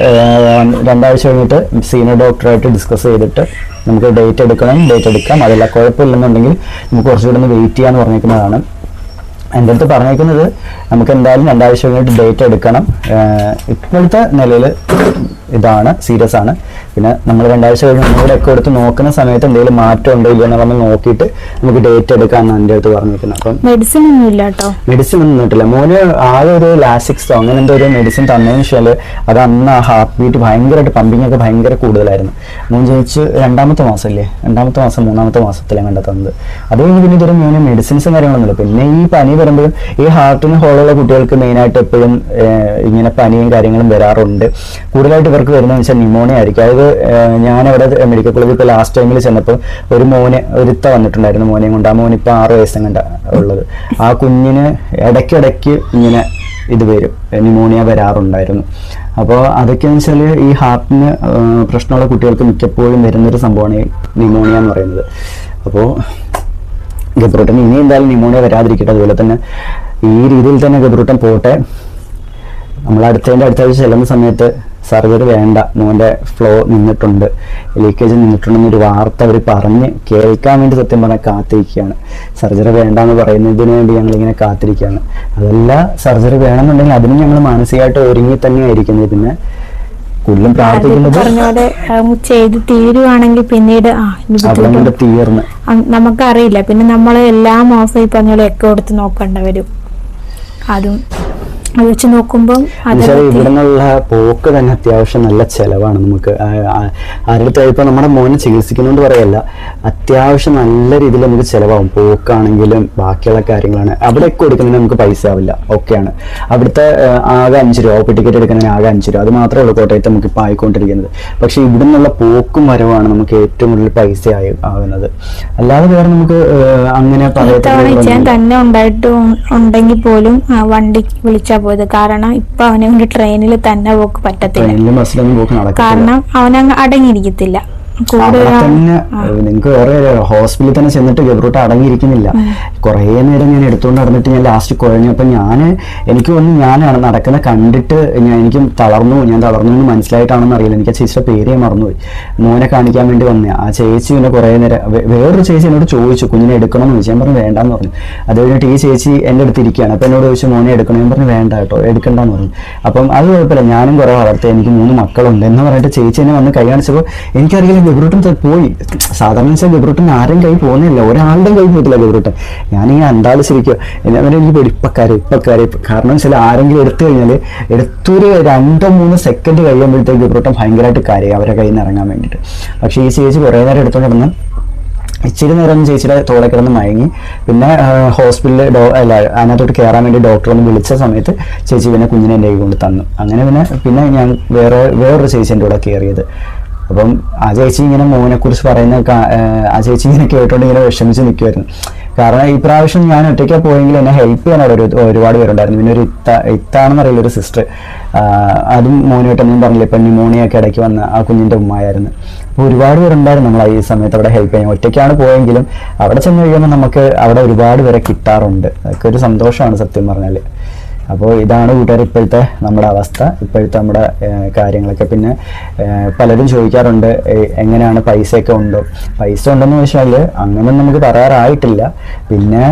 [SPEAKER 1] 2 ആഴ്ച കഴിഞ്ഞിട്ട് സീനിയർ ഡോക്ടറായിട്ട് ഡിസ്കസ് ചെയ്തിട്ട് നമുക്ക് ഡേറ്റ് എടുക്കാം, അതെല്ലാം കുഴപ്പമില്ലെന്നുണ്ടെങ്കിൽ നമുക്ക് കുറച്ചുകൂടെ ഒന്ന് വെയിറ്റ് ചെയ്യാന്ന് പറഞ്ഞിരിക്കുന്നതാണ്. എൻ്റെ അടുത്ത് പറഞ്ഞേക്കുന്നത് നമുക്ക് എന്തായാലും 2 ആഴ്ച കഴിഞ്ഞിട്ട് ഡേറ്റ് എടുക്കണം. ഇപ്പോഴത്തെ നിലയിൽ ഇതാണ്, സീരിയസ് ആണ്. പിന്നെ നമ്മൾ 2 ആഴ്ച കഴിഞ്ഞ് ഒന്നുകൂടെ ഒക്കെ എടുത്ത് നോക്കുന്ന സമയത്ത് എന്തെങ്കിലും മാറ്റം ഉണ്ടോ ഇല്ലയോ എന്ന് നമ്മൾ നോക്കിയിട്ട് നമുക്ക് ഡേറ്റ് എടുക്കാമെന്ന് എൻ്റെ അടുത്ത് പറഞ്ഞിരിക്കുന്നത്. അപ്പം
[SPEAKER 2] മെഡിസിൻ ഒന്നും ഇല്ല കേട്ടോ,
[SPEAKER 1] മെഡിസിൻ ഒന്നും തന്നിട്ടില്ല മോന്. ആകെ ഒരു ലാസിക്സോ അങ്ങനെ എന്തോ ഒരു മെഡിസിൻ തന്നതിന് ശേഷം അത് അന്ന് ആ ഹാർട്ട് ബീറ്റ് ഭയങ്കരമായിട്ട് പമ്പിങ് ഒക്കെ ഭയങ്കര കൂടുതലായിരുന്നു. മോൻ ജനിച്ച് 2ാമത്തെ മാസമല്ലേ, 2ാമത്തെ മാസം 3ാമത്തെ മാസത്തിലാണ് കണ്ടെത്തുന്നത്. അത് കഴിഞ്ഞ് പിന്നെ ഇതൊരു മോന് മെഡിസിൻസും കാര്യങ്ങളൊന്നുമില്ല. പിന്നെ ഈ പനി വരുമ്പോഴും ഈ ഹാർട്ടിന് ഹോളുള്ള കുട്ടികൾക്ക് മെയിനായിട്ട് എപ്പോഴും ഇങ്ങനെ പനിയും കാര്യങ്ങളും വരാറുണ്ട്. കൂടുതലായിട്ട് ഇവർക്ക് വരുന്നതെന്ന് വെച്ചാൽ ന്യൂമോണിയ ആയിരിക്കും. അതായത് ഞാനവിടെ മെഡിക്കൽ കോളേജിൽ ഇപ്പോൾ ലാസ്റ്റ് ടൈമിൽ ചെന്നപ്പോൾ ഒരുത്ത വന്നിട്ടുണ്ടായിരുന്നു മോനെയും കൊണ്ട്. ആ മോൻ ഇപ്പോൾ 6 വയസ്സും കണ്ട ഉള്ളത്. ആ കുഞ്ഞിന് ഇടയ്ക്കിടയ്ക്ക് ഇങ്ങനെ ഇത് വരും, ന്യൂമോണിയ വരാറുണ്ടായിരുന്നു. അപ്പോൾ അതൊക്കെയെന്ന് വെച്ചാൽ ഈ ഹാർട്ടിന് പ്രശ്നമുള്ള കുട്ടികൾക്ക് മിക്കപ്പോഴും വരുന്നൊരു സംഭവമാണ് ഈ ന്യൂമോണിയ എന്ന് പറയുന്നത്. അപ്പോൾ ഗബ്രൂട്ടൻ ഇനി എന്തായാലും ന്യൂമോണിയ വരാതിരിക്കട്ടെ. അതുപോലെ തന്നെ ഈ രീതിയിൽ തന്നെ ഗബ്രൂട്ടൻ പോട്ടെ. നമ്മൾ അടുത്ത ആഴ്ച ചെല്ലുന്ന സമയത്ത് സർജറി വേണ്ട, മോൻ്റെ ഫ്ലോ നിന്നിട്ടുണ്ട്, ലീക്കേജ് നിന്നിട്ടുണ്ടെന്നൊരു വാർത്ത അവർ പറഞ്ഞ് കേൾക്കാൻ വേണ്ടി സത്യം പറഞ്ഞാൽ കാത്തിരിക്കുകയാണ്. സർജറി വേണ്ടെന്ന് പറയുന്നതിന് വേണ്ടി ഞങ്ങളിങ്ങനെ കാത്തിരിക്കുകയാണ്. അതല്ല, സർജറി വേണമെന്നുണ്ടെങ്കിൽ അതിന് ഞങ്ങൾ മാനസികമായിട്ട് ഒരുങ്ങി തന്നെയായിരിക്കുന്നത്. പിന്നെ കൂടുതലും പ്രാർത്ഥിക്കുന്നത്
[SPEAKER 2] ചെയ്ത് തീരുവാണെങ്കിൽ പിന്നീട്
[SPEAKER 1] തീർന്ന്
[SPEAKER 2] നമുക്കറിയില്ല. പിന്നെ നമ്മൾ എല്ലാ മാസവും ഈ പറഞ്ഞ എക്കോ എടുത്ത് നോക്കേണ്ടി വരും. അതും അത് വെച്ച് നോക്കുമ്പോൾ
[SPEAKER 1] ഇവിടുന്നുള്ള പോക്ക് തന്നെ അത്യാവശ്യം നല്ല ചെലവാണ് നമുക്ക്. ആരുടെ ഇപ്പൊ നമ്മുടെ മോനെ ചികിത്സിക്കുന്നോണ്ട് പറയല്ല, അത്യാവശ്യം നല്ല രീതിയിൽ നമുക്ക് ചെലവാകും. പോക്കാണെങ്കിലും ബാക്കിയുള്ള കാര്യങ്ങളാണ്. അവിടെയൊക്കെ എടുക്കുന്നതിന് നമുക്ക് പൈസ ആവില്ല, ഓക്കെയാണ്. അവിടുത്തെ ആകെ 5 രൂപ, OP ടിക്കറ്റ് എടുക്കുന്നതിന് ആകെ 5 രൂപ, അത് മാത്രമേ ഉള്ളൂ കോട്ടയത്ത് നമുക്ക് ഇപ്പം ആയിക്കൊണ്ടിരിക്കുന്നത്. പക്ഷെ ഇവിടെ നിന്നുള്ള പോക്കും വരവാണ് നമുക്ക് ഏറ്റവും കൂടുതൽ പൈസ ആകുന്നത്. അല്ലാതെ വേറെ നമുക്ക് അങ്ങനെ
[SPEAKER 2] തന്നെ ഉണ്ടെങ്കിൽ പോലും വണ്ടി വിളിച്ചാൽ പോയത്. കാരണം ഇപ്പൊ അവനെ കൊണ്ട് ട്രെയിനിൽ തന്നെ പോക്ക് പറ്റത്തില്ല, കാരണം അവനങ്ങ് അടങ്ങിയിരിക്കത്തില്ല.
[SPEAKER 1] തന്നെ നിങ്ങൾക്ക് വേറെ ഹോസ്പിറ്റലിൽ തന്നെ ചെന്നിട്ട് ഗബ്രൂട്ട് അടങ്ങിയിരിക്കുന്നില്ല. കുറേ നേരം ഞാൻ എടുത്തുകൊണ്ട് നടന്നിട്ട് ഞാൻ ലാസ്റ്റ് കുഴഞ്ഞു. അപ്പം എനിക്ക് തോന്നുന്നു ഞാനാണ് നടക്കുന്ന കണ്ടിട്ട് എനിക്ക് തളർന്നു എന്ന് മനസ്സിലായിട്ടാണെന്ന് അറിയില്ല. എനിക്ക് ആ ചേച്ചിയുടെ പേര് ഞാൻ മറന്നുപോയി. മോനെ കാണിക്കാൻ വേണ്ടി വന്നേ ആ ചേച്ചി പിന്നെ കുറേ നേരം വേറൊരു ചേച്ചി എന്നോട് ചോദിച്ചു കുഞ്ഞിനെ എടുക്കണമെന്ന് ചോദിച്ചു. ഞാൻ പറഞ്ഞു വേണ്ടാന്ന് പറഞ്ഞു. അത് കഴിഞ്ഞിട്ട് ഈ ചേച്ചി എൻ്റെ അടുത്ത് ഇരിക്കുകയാണ്. അപ്പം എന്നോട് ചോദിച്ചു മോനെ എടുക്കണം. ഞാൻ പറഞ്ഞു വേണ്ട കേട്ടോ, എടുക്കണ്ടെന്ന് പറഞ്ഞു. അപ്പം അത് കുഴപ്പമില്ല, ഞാനും കുറേ വളർത്തി, എനിക്ക് 3 മക്കളുണ്ട് എന്ന് പറഞ്ഞിട്ട് ചേച്ചി എന്നെ വന്ന് കൈ കാണിച്ചപ്പോൾ എനിക്കറിയില്ല ഗബ്രൂട്ടൻ പോയി. സാധാരണ വെച്ചാൽ ഗബ്രൂട്ടൻ ആരും കൈ പോകുന്നില്ല, ഒരാളുടെ കൈ പോയിട്ടില്ല ഗബ്രൂട്ടൻ. ഞാനിങ്ങനെ അന്താളിച്ചിരിക്കുക. എന്നാലും എനിക്ക് ഇപ്പക്കാരെ കാരണം വെച്ചാൽ ആരെങ്കിലും എടുത്തു കഴിഞ്ഞാൽ എടുത്തൊരു 2-3 സെക്കൻഡ് കഴിയുമ്പോഴത്തേക്ക് ഗബ്രൂട്ടൻ ഭയങ്കരമായിട്ട് കരയും അവരെ കയ്യിൽ നിന്ന് ഇറങ്ങാൻ വേണ്ടിയിട്ട്. പക്ഷേ ഈ ചേച്ചി കുറേ നേരം എടുത്തുകൊണ്ട് കിടന്ന് ഇച്ചിരി നേരം ചേച്ചിയുടെ തോളെ കിടന്ന് മയങ്ങി. പിന്നെ ഹോസ്പിറ്റലിൽ അതിനകത്തോട്ട് കയറാൻ വേണ്ടി ഡോക്ടർ ഒന്ന് വിളിച്ച സമയത്ത് ചേച്ചി പിന്നെ കുഞ്ഞിനെ എൻ്റെ കൈ കൊണ്ട് തന്നു. അങ്ങനെ പിന്നെ ഞാൻ വേറൊരു ചേച്ചി എൻ്റെ കൂടെ കയറിയത്. അപ്പം ആ ചേച്ചി ഇങ്ങനെ മോനെക്കുറിച്ച് പറയുന്ന ആ ചേച്ചി ഇങ്ങനെ കേട്ടോണ്ട് ഇങ്ങനെ വിഷമിച്ച് നിൽക്കുമായിരുന്നു. കാരണം ഈ പ്രാവശ്യം ഞാൻ ഒറ്റയ്ക്കാണ് പോയെങ്കിൽ എന്നെ ഹെൽപ്പ് ചെയ്യാൻ അവിടെ ഒരുപാട് പേരുണ്ടായിരുന്നു. പിന്നെ ഒരു ഇത്താണെന്ന് അറിയില്ല, ഒരു സിസ്റ്റർ, അതും മോനുമായിട്ടൊന്നും പറഞ്ഞില്ല. ഇപ്പം ന്യൂമോണിയ ഒക്കെ ഇടയ്ക്ക് വന്ന ആ കുഞ്ഞിൻ്റെ ഉമ്മയായിരുന്നു. അപ്പോൾ ഒരുപാട് പേരുണ്ടായിരുന്നു നമ്മൾ ഈ സമയത്ത് അവിടെ ഹെൽപ്പ് ചെയ്യാൻ. ഒറ്റയ്ക്കാണ് പോയെങ്കിലും അവിടെ ചെന്ന് കഴിയുമ്പോൾ നമുക്ക് അവിടെ ഒരുപാട് പേരെ കിട്ടാറുണ്ട്. അതൊക്കെ ഒരു സന്തോഷമാണ് സത്യം പറഞ്ഞാൽ. അപ്പോൾ ഇതാണ് കൂട്ടുകാർ ഇപ്പോഴത്തെ നമ്മുടെ അവസ്ഥ, ഇപ്പോഴത്തെ നമ്മുടെ കാര്യങ്ങളൊക്കെ. പിന്നെ പലരും ചോദിക്കാറുണ്ട് എങ്ങനെയാണ് പൈസയൊക്കെ ഉണ്ടോ. പൈസ ഉണ്ടെന്ന് ചോദിച്ചാൽ അങ്ങനെ നമുക്ക് പറയാറായിട്ടില്ല. പിന്നെ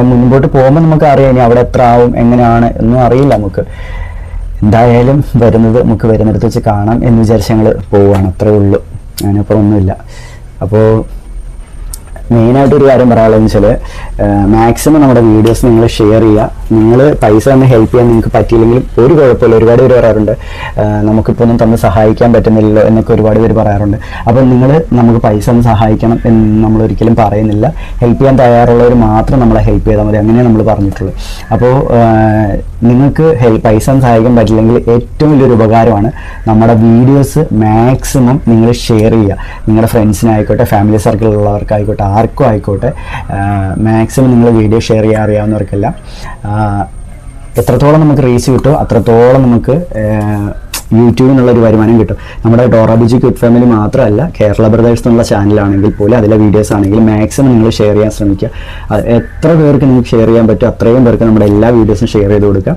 [SPEAKER 1] മുൻപോട്ട് പോകുമ്പോൾ നമുക്ക് അറിയാം ഇനി അവിടെ എത്ര ആവും എങ്ങനെയാണ് എന്നും അറിയില്ല നമുക്ക്. എന്തായാലും നമുക്ക് വരുന്നിടത്ത് വെച്ച് കാണാം എന്ന് വിചാരിച്ച് ഞങ്ങൾ പോവുകയാണ്, അത്രേ ഉള്ളൂ. അതിനപ്പുറം ഒന്നുമില്ല. അപ്പോൾ മെയിനായിട്ട് ഒരു കാര്യം പറയാനുള്ളതെന്ന് വെച്ചാൽ മാക്സിമം നമ്മുടെ വീഡിയോസ് നിങ്ങൾ ഷെയർ ചെയ്യുക. നിങ്ങൾ പൈസ തന്നെ ഹെൽപ്പ് ചെയ്യാൻ നിങ്ങൾക്ക് പറ്റിയില്ലെങ്കിലും ഒരു കുഴപ്പമില്ല. ഒരുപാട് പേര് പറയാറുണ്ട് നമുക്കിപ്പോൾ ഒന്നും തന്ന് സഹായിക്കാൻ പറ്റുന്നില്ലല്ലോ എന്നൊക്കെ ഒരുപാട് പേര് പറയാറുണ്ട്. അപ്പോൾ നിങ്ങൾ നമുക്ക് പൈസ ഒന്ന് സഹായിക്കണം എന്ന് നമ്മൾ ഒരിക്കലും പറയുന്നില്ല. ഹെൽപ്പ് ചെയ്യാൻ തയ്യാറുള്ളവർ മാത്രം നമ്മളെ ഹെൽപ്പ് ചെയ്താൽ മതി, അങ്ങനെ നമ്മൾ പറഞ്ഞിട്ടുള്ളൂ. അപ്പോൾ നിങ്ങൾക്ക് പൈസ ഒന്നും സഹായിക്കാൻ പറ്റില്ലെങ്കിൽ ഏറ്റവും വലിയൊരു ഉപകാരമാണ് നമ്മുടെ വീഡിയോസ് മാക്സിമം നിങ്ങൾ ഷെയർ ചെയ്യുക. നിങ്ങളുടെ ഫ്രണ്ട്സിനായിക്കോട്ടെ, ഫാമിലി സർക്കിളിലുള്ളവർക്കായിക്കോട്ടെ, ആർക്കും ആയിക്കോട്ടെ, മാക്സിമം നിങ്ങൾ വീഡിയോ ഷെയർ ചെയ്യാൻ അറിയാവുന്നവർക്കെല്ലാം എത്രത്തോളം നമുക്ക് റീച്ച് കിട്ടുമോ അത്രത്തോളം നമുക്ക് യൂട്യൂബിൽ നിന്നുള്ളൊരു വരുമാനം കിട്ടും. നമ്മുടെ ഡോറ ബിജി ക്വിറ്റ് ഫാമിലി മാത്രമല്ല, കേരള ബ്രദേഴ്സ് എന്നുള്ള ചാനലാണെങ്കിൽ പോലും അതിലെ വീഡിയോസ് ആണെങ്കിലും മാക്സിമം നിങ്ങൾ ഷെയർ ചെയ്യാൻ ശ്രമിക്കുക. എത്ര പേർക്ക് നിങ്ങൾക്ക് ഷെയർ ചെയ്യാൻ പറ്റും അത്രയും പേർക്ക് നമ്മുടെ എല്ലാ വീഡിയോസും ഷെയർ ചെയ്ത് കൊടുക്കുക.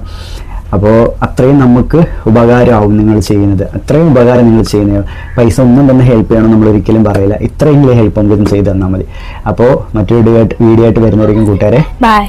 [SPEAKER 1] അപ്പോൾ അത്രയും നമുക്ക് ഉപകാരമാവും നിങ്ങൾ ചെയ്യുന്നത്. അത്രയും ഉപകാരം നിങ്ങൾ ചെയ്യുന്നത്. പൈസ ഒന്നും തന്നെ ഹെൽപ്പ് ചെയ്യണം നമ്മൾ ഒരിക്കലും പറയില്ല. ഇത്രയെങ്കിലും ഹെൽപ്പ് നമുക്ക് ചെയ്ത് തന്നാൽ മതി. അപ്പോൾ മറ്റൊരു വീഡിയോ ആയിട്ട് വരുന്നവരെയും കൂട്ടുകാരെ
[SPEAKER 2] ബൈ.